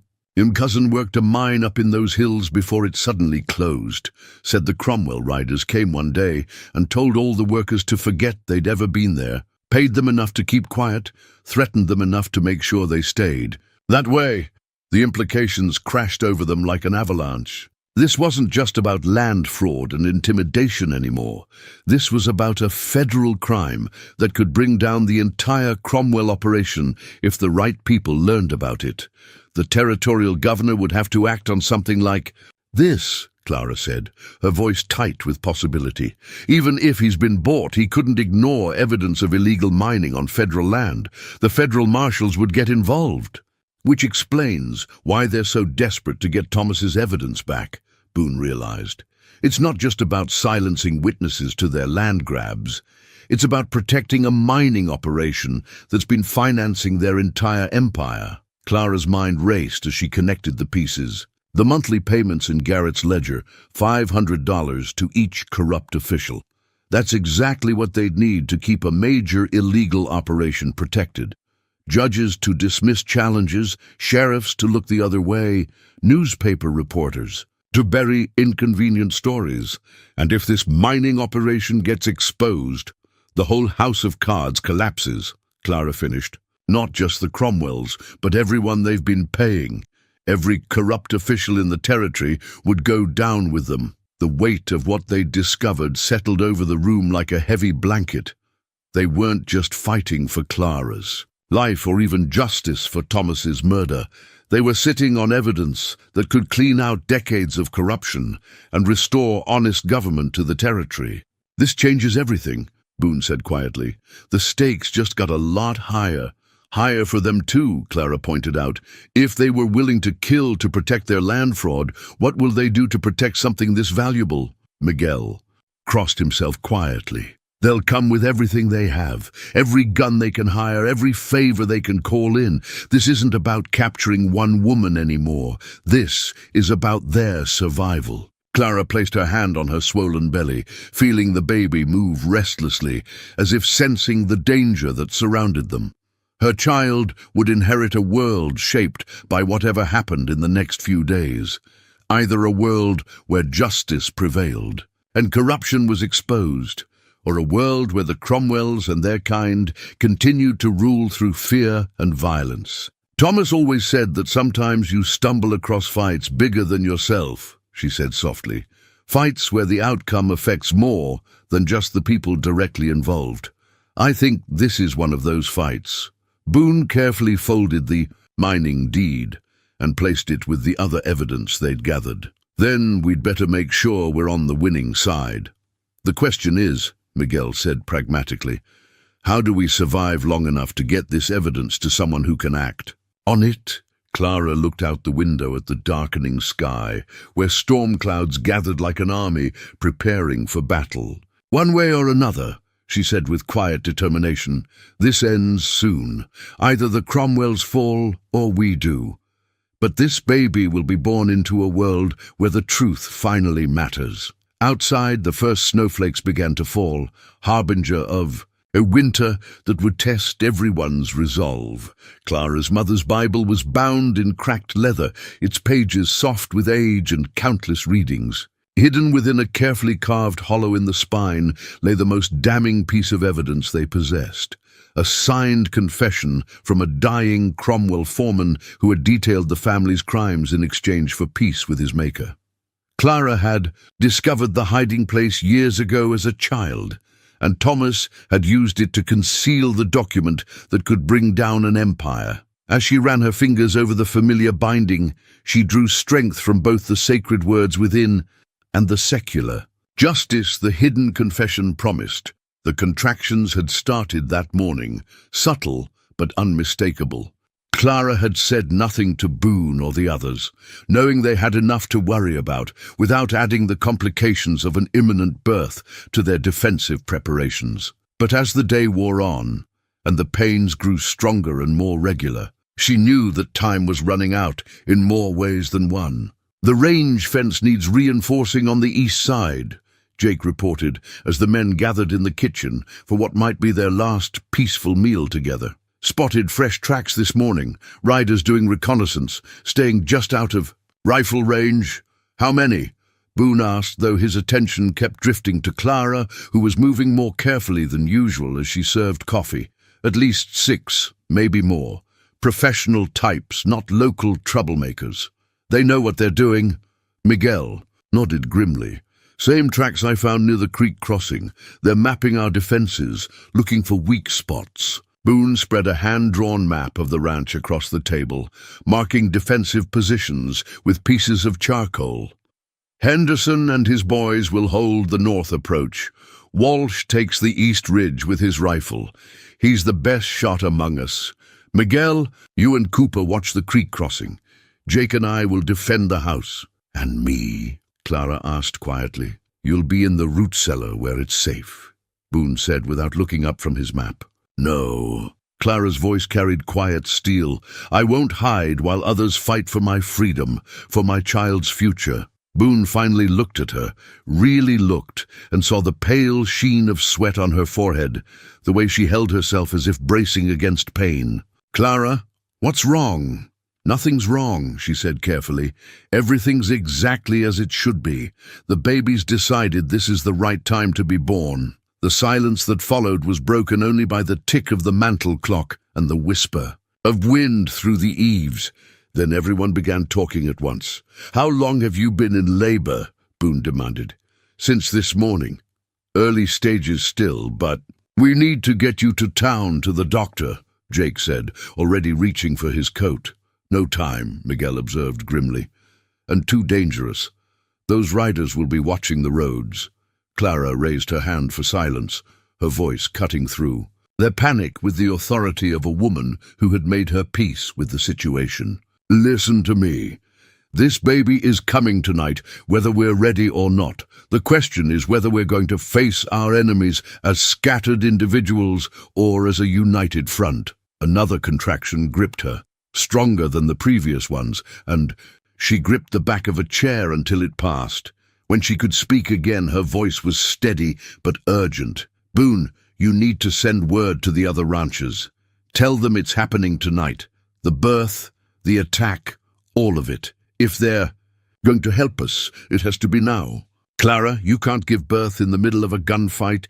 cousin worked a mine up in those hills before it suddenly closed," said. "The Cromwell riders came one day and told all the workers to forget they'd ever been there, paid them enough to keep quiet, threatened them enough to make sure they stayed. That way, the implications crashed over them like an avalanche. This wasn't just about land fraud and intimidation anymore. This was about a federal crime that could bring down the entire Cromwell operation if the right people learned about it. The territorial governor would have to act on something like this," Clara said, her voice tight with possibility. "Even if he's been bought, he couldn't ignore evidence of illegal mining on federal land. The federal marshals would get involved." "Which explains why they're so desperate to get Thomas's evidence back," Boone realized. "It's not just about silencing witnesses to their land grabs. It's about protecting a mining operation that's been financing their entire empire." Clara's mind raced as she connected the pieces. The monthly payments in Garrett's ledger, $500 to each corrupt official. That's exactly what they'd need to keep a major illegal operation protected. Judges to dismiss challenges, sheriffs to look the other way, newspaper reporters to bury inconvenient stories. And if this mining operation gets exposed, the whole house of cards collapses, Clara finished. Not just the Cromwells, but everyone they've been paying. Every corrupt official in the territory would go down with them. The weight of what they'd discovered settled over the room like a heavy blanket. They weren't just fighting for Clara's life or even justice for Thomas's murder. They were sitting on evidence that could clean out decades of corruption and restore honest government to the territory. "This changes everything," Boone said quietly. "The stakes just got a lot higher." "Higher for them too," Clara pointed out. "If they were willing to kill to protect their land fraud, what will they do to protect something this valuable?" Miguel crossed himself quietly. "They'll come with everything they have, every gun they can hire, every favor they can call in. This isn't about capturing one woman anymore. This is about their survival." Clara placed her hand on her swollen belly, feeling the baby move restlessly, as if sensing the danger that surrounded them. Her child would inherit a world shaped by whatever happened in the next few days. Either a world where justice prevailed and corruption was exposed, or a world where the Cromwells and their kind continued to rule through fear and violence. Thomas always said that sometimes you stumble across fights bigger than yourself, she said softly. Fights where the outcome affects more than just the people directly involved. I think this is one of those fights. Boone carefully folded the mining deed and placed it with the other evidence they'd gathered. Then we'd better make sure we're on the winning side. The question is, Miguel said pragmatically, how do we survive long enough to get this evidence to someone who can act? On it, Clara looked out the window at the darkening sky, where storm clouds gathered like an army preparing for battle. One way or another, she said with quiet determination, this ends soon. Either the Cromwells fall or we do. But this baby will be born into a world where the truth finally matters. Outside, the first snowflakes began to fall, harbinger of a winter that would test everyone's resolve. Clara's mother's Bible was bound in cracked leather, its pages soft with age and countless readings. Hidden within a carefully carved hollow in the spine lay the most damning piece of evidence they possessed. A signed confession from a dying Cromwell foreman who had detailed the family's crimes in exchange for peace with his maker. Clara had discovered the hiding place years ago as a child, and Thomas had used it to conceal the document that could bring down an empire. As she ran her fingers over the familiar binding, she drew strength from both the sacred words within and the secular. Justice, the hidden confession promised. The contractions had started that morning, subtle but unmistakable. Clara had said nothing to Boone or the others, knowing they had enough to worry about, without adding the complications of an imminent birth to their defensive preparations. But as the day wore on, and the pains grew stronger and more regular, she knew that time was running out in more ways than one. The range fence needs reinforcing on the east side, Jake reported as the men gathered in the kitchen for what might be their last peaceful meal together. Spotted fresh tracks this morning, riders doing reconnaissance, staying just out of rifle range. How many? Boone asked, though his attention kept drifting to Clara, who was moving more carefully than usual as she served coffee. At least 6, maybe more. Professional types, not local troublemakers. They know what they're doing. Miguel nodded grimly. Same tracks I found near the creek crossing. They're mapping our defenses, looking for weak spots. Boone spread a hand-drawn map of the ranch across the table, marking defensive positions with pieces of charcoal. Henderson and his boys will hold the north approach. Walsh takes the east ridge with his rifle. He's the best shot among us. Miguel, you and Cooper watch the creek crossing. Jake and I will defend the house. And me? Clara asked quietly. You'll be in the root cellar where it's safe, Boone said without looking up from his map. No. Clara's voice carried quiet steel. I won't hide while others fight for my freedom, for my child's future. Boone finally looked at her, really looked, and saw the pale sheen of sweat on her forehead, the way she held herself as if bracing against pain. Clara, what's wrong? Nothing's wrong, she said carefully. Everything's exactly as it should be. The baby's decided this is the right time to be born. The silence that followed was broken only by the tick of the mantel clock and the whisper of wind through the eaves. Then everyone began talking at once. How long have you been in labor? Boone demanded. Since this morning. Early stages still, but we need to get you to town to the doctor, Jake said, already reaching for his coat. No time, Miguel observed grimly. And too dangerous. Those riders will be watching the roads. Clara raised her hand for silence, her voice cutting through. Their panic with the authority of a woman who had made her peace with the situation. Listen to me. This baby is coming tonight, whether we're ready or not. The question is whether we're going to face our enemies as scattered individuals or as a united front. Another contraction gripped her, stronger than the previous ones, and she gripped the back of a chair until it passed. When she could speak again, her voice was steady but urgent. Boone, you need to send word to the other ranchers. Tell them it's happening tonight. The birth, the attack, all of it. If they're going to help us, it has to be now. Clara, you can't give birth in the middle of a gunfight.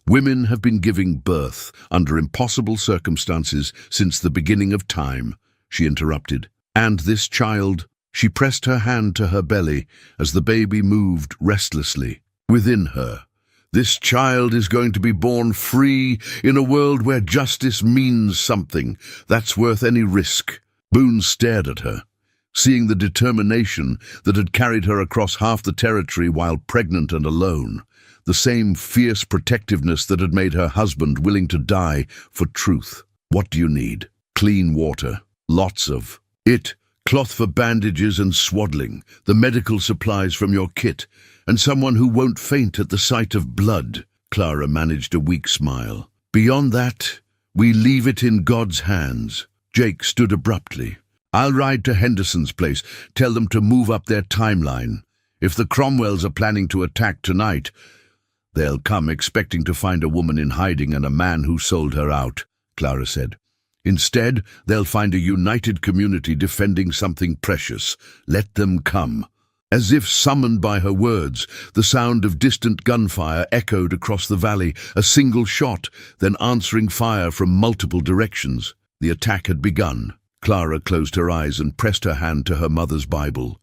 Women have been giving birth under impossible circumstances since the beginning of time. she interrupted. And this child? She pressed her hand to her belly as the baby moved restlessly within her. This child is going to be born free in a world where justice means something that's worth any risk. Boone stared at her, seeing the determination that had carried her across half the territory while pregnant and alone, the same fierce protectiveness that had made her husband willing to die for truth. What do you need? Clean water. Lots of it. Cloth for bandages and swaddling, the medical supplies from your kit, and someone who won't faint at the sight of blood. Clara managed a weak smile. Beyond that, we leave it in God's hands. Jake stood abruptly. I'll ride to Henderson's place, tell them to move up their timeline. If the Cromwells are planning to attack tonight, they'll come expecting to find a woman in hiding and a man who sold her out, Clara said. Instead, they'll find a united community defending something precious. Let them come. As if summoned by her words, the sound of distant gunfire echoed across the valley, a single shot, then answering fire from multiple directions. The attack had begun. Clara closed her eyes and pressed her hand to her mother's Bible,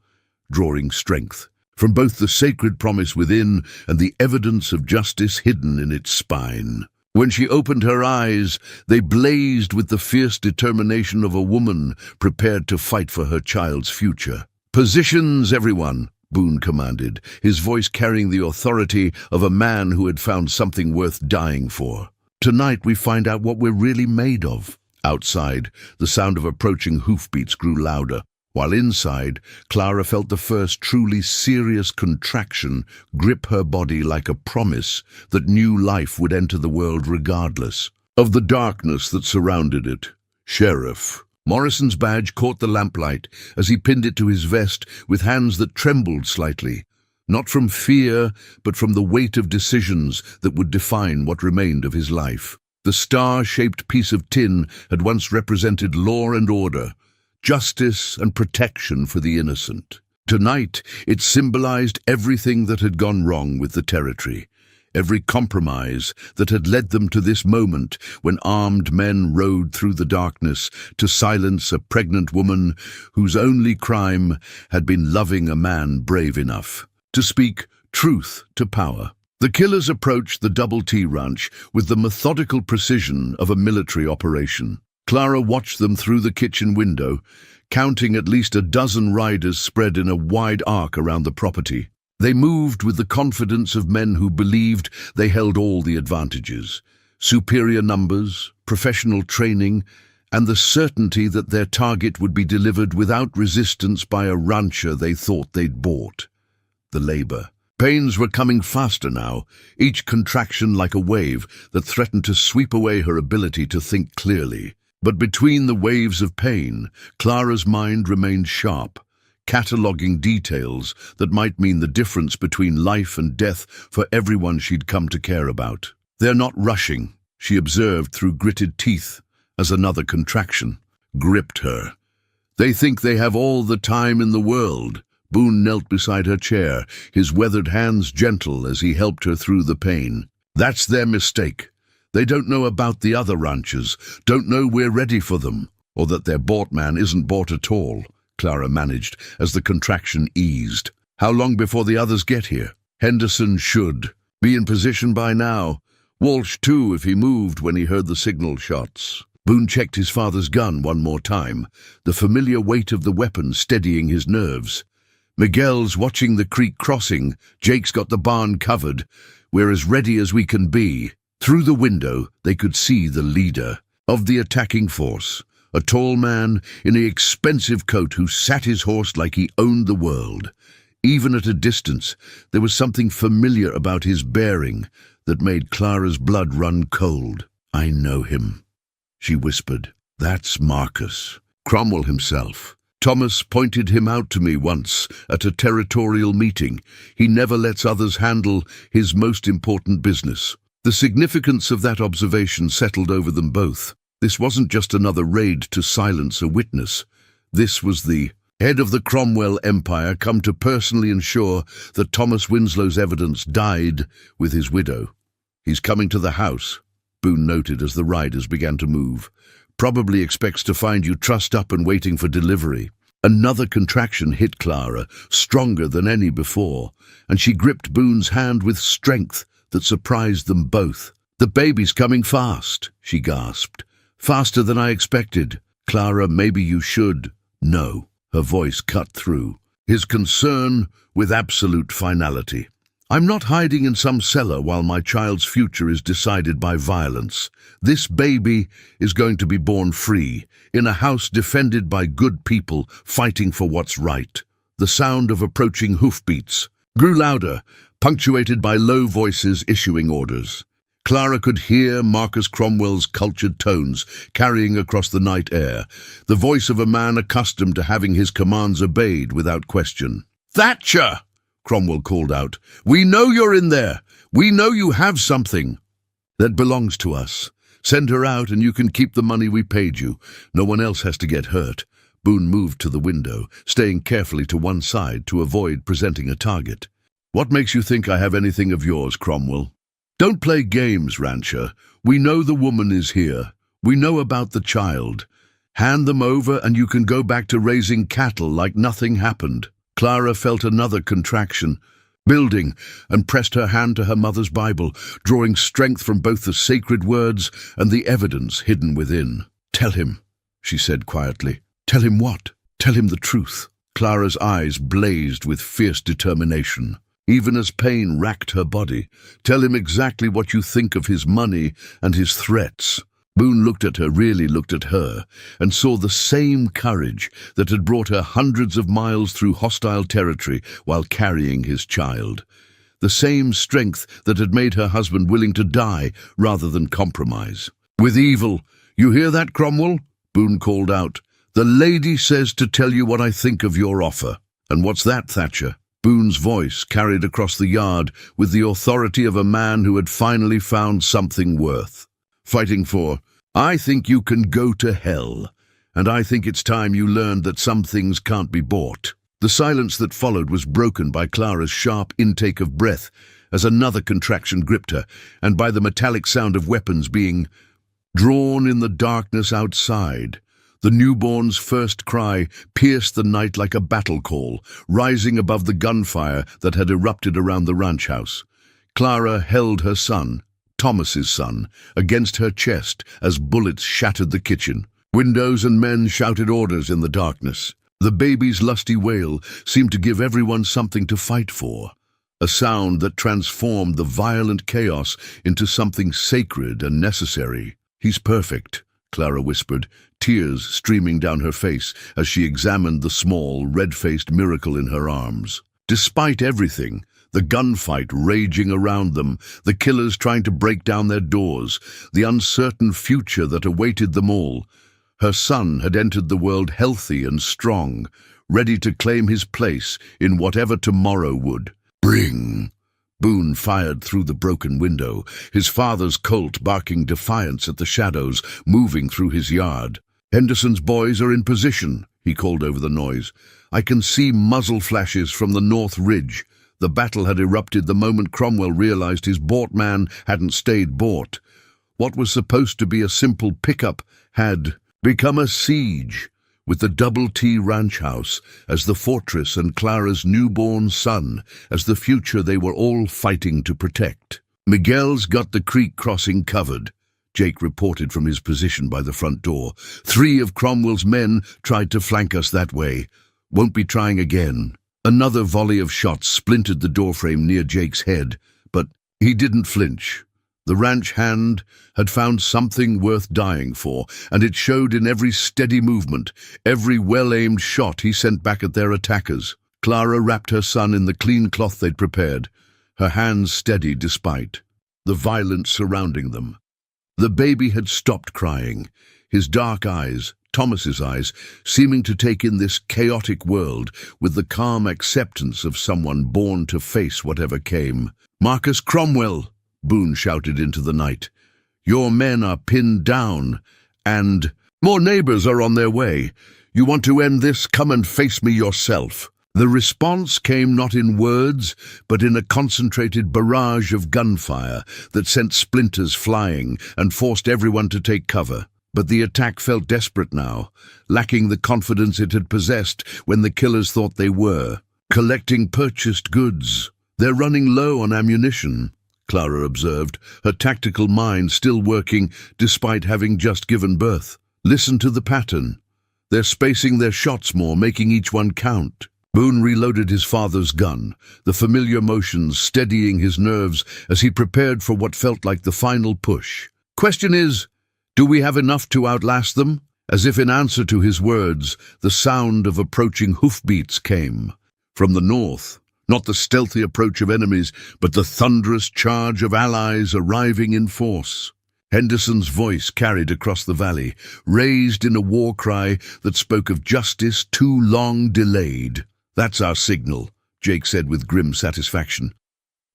drawing strength from both the sacred promise within and the evidence of justice hidden in its spine. When she opened her eyes, they blazed with the fierce determination of a woman prepared to fight for her child's future. Positions, everyone, Boone commanded, his voice carrying the authority of a man who had found something worth dying for. Tonight we find out what we're really made of. Outside, the sound of approaching hoofbeats grew louder, while inside, Clara felt the first truly serious contraction grip her body like a promise that new life would enter the world regardless of the darkness that surrounded it. Sheriff. Morrison's badge caught the lamplight as he pinned it to his vest with hands that trembled slightly, not from fear, but from the weight of decisions that would define what remained of his life. The star-shaped piece of tin had once represented law and order, justice and protection for the innocent. Tonight, it symbolized everything that had gone wrong with the territory, every compromise that had led them to this moment when armed men rode through the darkness to silence a pregnant woman whose only crime had been loving a man brave enough to speak truth to power. The killers approached the Double T Ranch with the methodical precision of a military operation. Clara watched them through the kitchen window, counting at least a dozen riders spread in a wide arc around the property. They moved with the confidence of men who believed they held all the advantages: superior numbers, professional training, and the certainty that their target would be delivered without resistance by a rancher they thought they'd bought. The labor. Pains were coming faster now, each contraction like a wave that threatened to sweep away her ability to think clearly. But between the waves of pain, Clara's mind remained sharp, cataloguing details that might mean the difference between life and death for everyone she'd come to care about. They're not rushing, she observed through gritted teeth as another contraction gripped her. They think they have all the time in the world. Boone knelt beside her chair, his weathered hands gentle as he helped her through the pain. That's their mistake. They don't know about the other ranchers, don't know we're ready for them, or that their bought man isn't bought at all, Clara managed as the contraction eased. How long before the others get here? Henderson should be in position by now. Walsh too, if he moved when he heard the signal shots. Boone checked his father's gun one more time, the familiar weight of the weapon steadying his nerves. Miguel's watching the creek crossing. Jake's got the barn covered. We're as ready as we can be. Through the window, they could see the leader of the attacking force, a tall man in an expensive coat who sat his horse like he owned the world. Even at a distance, there was something familiar about his bearing that made Clara's blood run cold. I know him, she whispered. That's Marcus, Cromwell himself. Thomas pointed him out to me once at a territorial meeting. He never lets others handle his most important business. The significance of that observation settled over them both. This wasn't just another raid to silence a witness. This was the head of the Cromwell Empire come to personally ensure that Thomas Winslow's evidence died with his widow. He's coming to the house, Boone noted as the riders began to move. Probably expects to find you trussed up and waiting for delivery. Another contraction hit Clara, stronger than any before, and she gripped Boone's hand with strength that surprised them both. "The baby's coming fast," she gasped. "Faster than I expected. Clara, maybe you should." "No," her voice cut through, his concern with absolute finality. "I'm not hiding in some cellar while my child's future is decided by violence. This baby is going to be born free, in a house defended by good people fighting for what's right." The sound of approaching hoofbeats grew louder, punctuated by low voices issuing orders. Clara could hear Marcus Cromwell's cultured tones carrying across the night air, the voice of a man accustomed to having his commands obeyed without question. "Thatcher!" Cromwell called out. "We know you're in there. We know you have something that belongs to us. Send her out and you can keep the money we paid you. No one else has to get hurt." Boone moved to the window, staying carefully to one side to avoid presenting a target. "What makes you think I have anything of yours, Cromwell?" "Don't play games, Rancher. We know the woman is here. We know about the child. Hand them over and you can go back to raising cattle like nothing happened." Clara felt another contraction, building, and pressed her hand to her mother's Bible, drawing strength from both the sacred words and the evidence hidden within. "Tell him," she said quietly. "Tell him what?" "Tell him the truth." Clara's eyes blazed with fierce determination, even as pain racked her body. "Tell him exactly what you think of his money and his threats." Boone looked at her, really looked at her, and saw the same courage that had brought her hundreds of miles through hostile territory while carrying his child. The same strength that had made her husband willing to die rather than compromise. "With evil, you hear that, Cromwell?" Boone called out. "The lady says to tell you what I think of your offer." "And what's that, Thatcher?" Boone's voice carried across the yard with the authority of a man who had finally found something worth fighting for. "I think you can go to hell, and I think it's time you learned that some things can't be bought." The silence that followed was broken by Clara's sharp intake of breath as another contraction gripped her, and by the metallic sound of weapons being drawn in the darkness outside. The newborn's first cry pierced the night like a battle call, rising above the gunfire that had erupted around the ranch house. Clara held her son, Thomas's son, against her chest as bullets shattered the kitchen. Windows and men shouted orders in the darkness. The baby's lusty wail seemed to give everyone something to fight for, a sound that transformed the violent chaos into something sacred and necessary. "He's perfect," Clara whispered, tears streaming down her face as she examined the small, red-faced miracle in her arms. Despite everything, the gunfight raging around them, the killers trying to break down their doors, the uncertain future that awaited them all, her son had entered the world healthy and strong, ready to claim his place in whatever tomorrow would bring. Boone fired through the broken window, his father's Colt barking defiance at the shadows moving through his yard. "Henderson's boys are in position," he called over the noise. "I can see muzzle flashes from the north ridge." The battle had erupted the moment Cromwell realized his bought man hadn't stayed bought. What was supposed to be a simple pickup had become a siege, with the Double T ranch house as the fortress and Clara's newborn son as the future they were all fighting to protect. "Miguel's got the creek crossing covered," Jake reported from his position by the front door. "3 of Cromwell's men tried to flank us that way. Won't be trying again." Another volley of shots splintered the doorframe near Jake's head, but he didn't flinch. The ranch hand had found something worth dying for, and it showed in every steady movement, every well-aimed shot he sent back at their attackers. Clara wrapped her son in the clean cloth they'd prepared, her hands steady despite the violence surrounding them. The baby had stopped crying, his dark eyes, Thomas's eyes, seeming to take in this chaotic world with the calm acceptance of someone born to face whatever came. "Marcus Cromwell!" Boone shouted into the night. "Your men are pinned down, and more neighbors are on their way. You want to end this? Come and face me yourself." The response came not in words, but in a concentrated barrage of gunfire that sent splinters flying and forced everyone to take cover. But the attack felt desperate now, lacking the confidence it had possessed when the killers thought they were. Collecting purchased goods. They're running low on ammunition, Clara observed, her tactical mind still working despite having just given birth. Listen to the pattern. They're spacing their shots more, making each one count. Boone reloaded his father's gun, the familiar motions steadying his nerves as he prepared for what felt like the final push. Question is, do we have enough to outlast them? As if in answer to his words, the sound of approaching hoofbeats came. From the north, not the stealthy approach of enemies, but the thunderous charge of allies arriving in force. Henderson's voice carried across the valley, raised in a war cry that spoke of justice too long delayed. That's our signal, Jake said with grim satisfaction.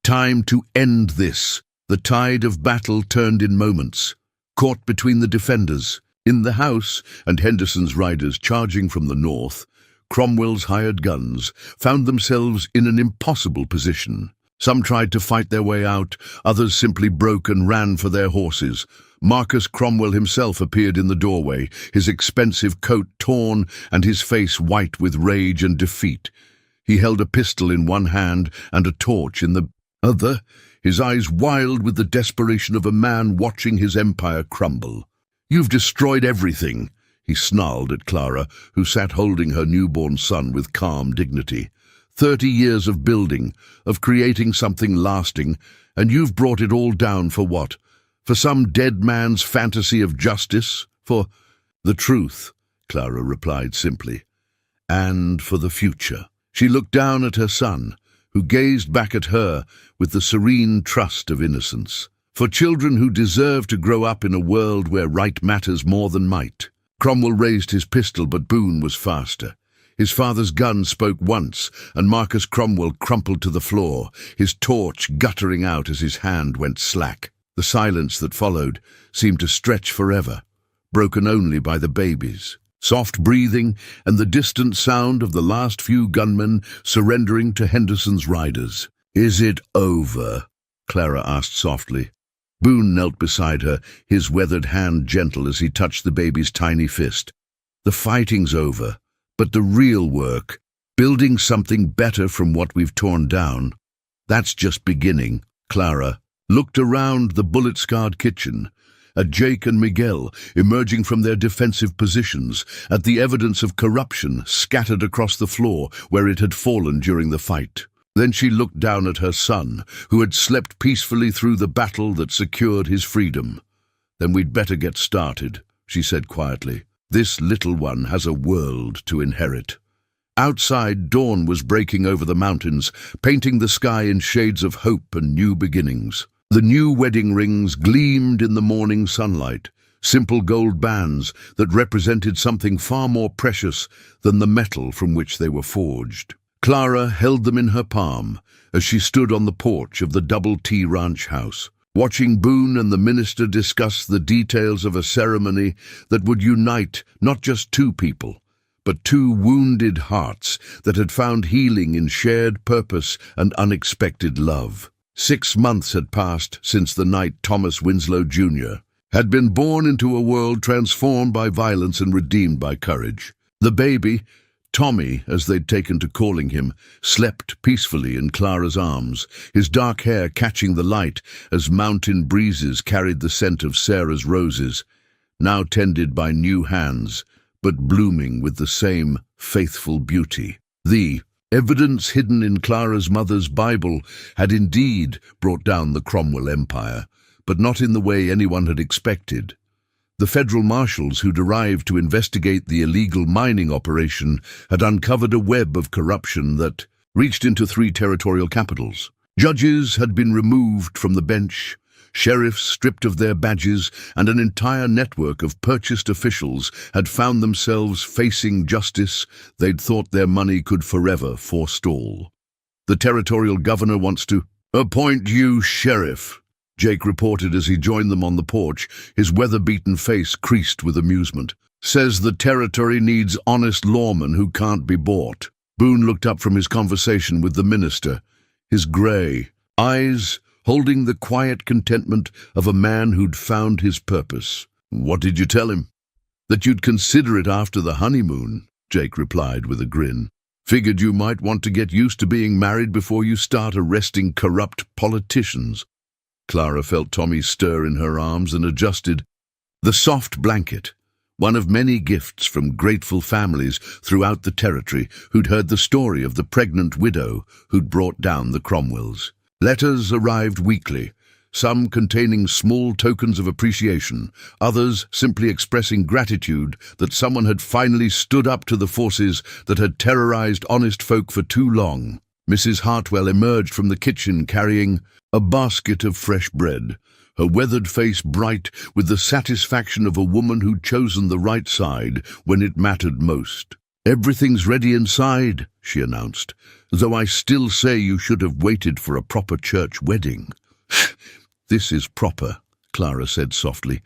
Time to end this. The tide of battle turned in moments. Caught between the defenders, in the house, and Henderson's riders charging from the north, Cromwell's hired guns found themselves in an impossible position. Some tried to fight their way out, others simply broke and ran for their horses. Marcus Cromwell himself appeared in the doorway, his expensive coat torn and his face white with rage and defeat. He held a pistol in one hand and a torch in the other, his eyes wild with the desperation of a man watching his empire crumble. "You've destroyed everything," he snarled at Clara, who sat holding her newborn son with calm dignity. 30 years of building, of creating something lasting, and you've brought it all down for what? For some dead man's fantasy of justice? For the truth, Clara replied simply. And for the future. She looked down at her son, who gazed back at her with the serene trust of innocence. For children who deserve to grow up in a world where right matters more than might. Cromwell raised his pistol, but Boone was faster. His father's gun spoke once, and Marcus Cromwell crumpled to the floor, his torch guttering out as his hand went slack. The silence that followed seemed to stretch forever, broken only by the babies. Soft breathing and the distant sound of the last few gunmen surrendering to Henderson's riders. "Is it over?" Clara asked softly. Boone knelt beside her, his weathered hand gentle as he touched the baby's tiny fist. "The fighting's over, but the real work, building something better from what we've torn down, that's just beginning." Clara looked around the bullet-scarred kitchen, at Jake and Miguel emerging from their defensive positions, at the evidence of corruption scattered across the floor where it had fallen during the fight. Then she looked down at her son, who had slept peacefully through the battle that secured his freedom. "Then we'd better get started," she said quietly. "This little one has a world to inherit." Outside, dawn was breaking over the mountains, painting the sky in shades of hope and new beginnings. The new wedding rings gleamed in the morning sunlight, simple gold bands that represented something far more precious than the metal from which they were forged. Clara held them in her palm as she stood on the porch of the Double T Ranch house, watching Boone and the minister discuss the details of a ceremony that would unite not just two people, but two wounded hearts that had found healing in shared purpose and unexpected love. 6 months had passed since the night Thomas Winslow, Jr. had been born into a world transformed by violence and redeemed by courage. The baby, Tommy, as they'd taken to calling him, slept peacefully in Clara's arms, his dark hair catching the light as mountain breezes carried the scent of Sarah's roses, now tended by new hands, but blooming with the same faithful beauty. The evidence hidden in Clara's mother's Bible had indeed brought down the Cromwell Empire, but not in the way anyone had expected. The federal marshals who'd arrived to investigate the illegal mining operation had uncovered a web of corruption that reached into 3 territorial capitals. Judges had been removed from the bench, sheriffs stripped of their badges, and an entire network of purchased officials had found themselves facing justice they'd thought their money could forever forestall. "The territorial governor wants to appoint you sheriff," Jake reported as he joined them on the porch, his weather-beaten face creased with amusement. "Says the territory needs honest lawmen who can't be bought." Boone looked up from his conversation with the minister, his grey eyes holding the quiet contentment of a man who'd found his purpose. What did you tell him? That you'd consider it after the honeymoon, Jake replied with a grin. Figured you might want to get used to being married before you start arresting corrupt politicians. Clara felt Tommy stir in her arms and adjusted. The soft blanket, one of many gifts from grateful families throughout the territory who'd heard the story of the pregnant widow who'd brought down the Cromwells. Letters arrived weekly, some containing small tokens of appreciation, others simply expressing gratitude that someone had finally stood up to the forces that had terrorized honest folk for too long. Mrs. Hartwell emerged from the kitchen carrying a basket of fresh bread, her weathered face bright with the satisfaction of a woman who'd chosen the right side when it mattered most. "Everything's ready inside," she announced, "though I still say you should have waited for a proper church wedding." "This is proper," Clara said softly,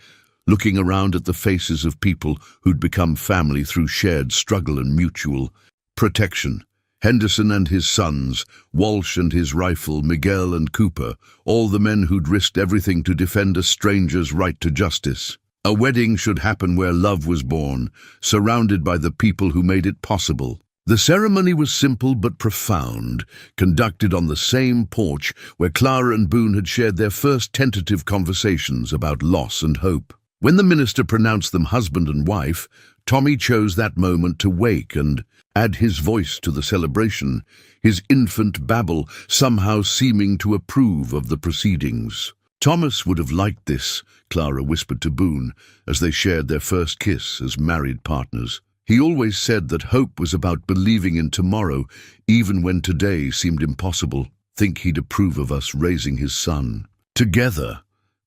looking around at the faces of people who'd become family through shared struggle and mutual protection. Henderson and his sons, Walsh and his rifle, Miguel and Cooper, all the men who'd risked everything to defend a stranger's right to justice. A wedding should happen where love was born, surrounded by the people who made it possible. The ceremony was simple but profound, conducted on the same porch where Clara and Boone had shared their first tentative conversations about loss and hope. When the minister pronounced them husband and wife, Tommy chose that moment to wake and add his voice to the celebration, his infant babble somehow seeming to approve of the proceedings. "Thomas would have liked this," Clara whispered to Boone as they shared their first kiss as married partners. "He always said that hope was about believing in tomorrow, even when today seemed impossible. Think he'd approve of us raising his son together."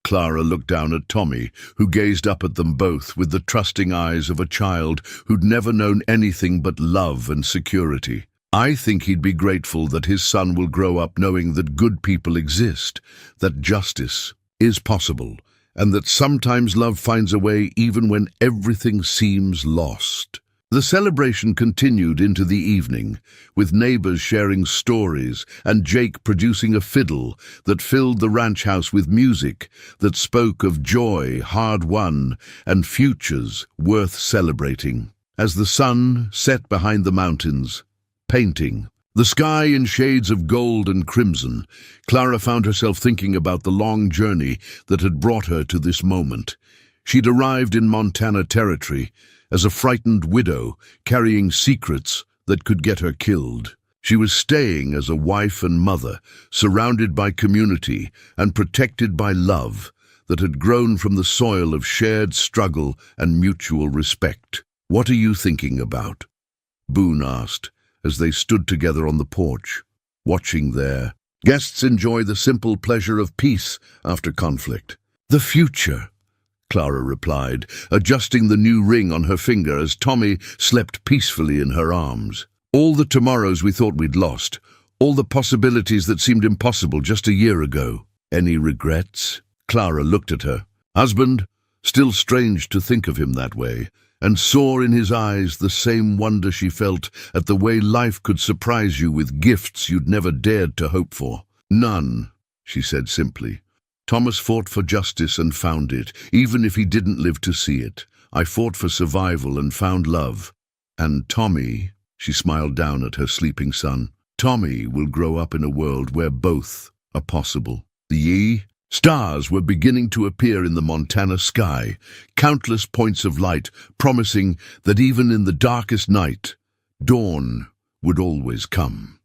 Clara looked down at Tommy, who gazed up at them both with the trusting eyes of a child who'd never known anything but love and security. "I think he'd be grateful that his son will grow up knowing that good people exist, that justice is possible, and that sometimes love finds a way even when everything seems lost." The celebration continued into the evening, with neighbors sharing stories and Jake producing a fiddle that filled the ranch house with music that spoke of joy hard-won and futures worth celebrating. As the sun set behind the mountains, painting the sky in shades of gold and crimson, Clara found herself thinking about the long journey that had brought her to this moment. She'd arrived in Montana territory as a frightened widow carrying secrets that could get her killed. She was staying as a wife and mother, surrounded by community and protected by love that had grown from the soil of shared struggle and mutual respect. "What are you thinking about?" Boone asked as they stood together on the porch, watching their guests enjoy the simple pleasure of peace after conflict. "The future," Clara replied, adjusting the new ring on her finger as Tommy slept peacefully in her arms. "All the tomorrows we thought we'd lost, all the possibilities that seemed impossible just a year ago. Any regrets?" Clara looked at her husband, still strange to think of him that way, and saw in his eyes the same wonder she felt at the way life could surprise you with gifts you'd never dared to hope for. "None," she said simply. "Thomas fought for justice and found it, even if he didn't live to see it. I fought for survival and found love. And Tommy," she smiled down at her sleeping son, "Tommy will grow up in a world where both are possible." The stars were beginning to appear in the Montana sky, countless points of light promising that even in the darkest night, dawn would always come.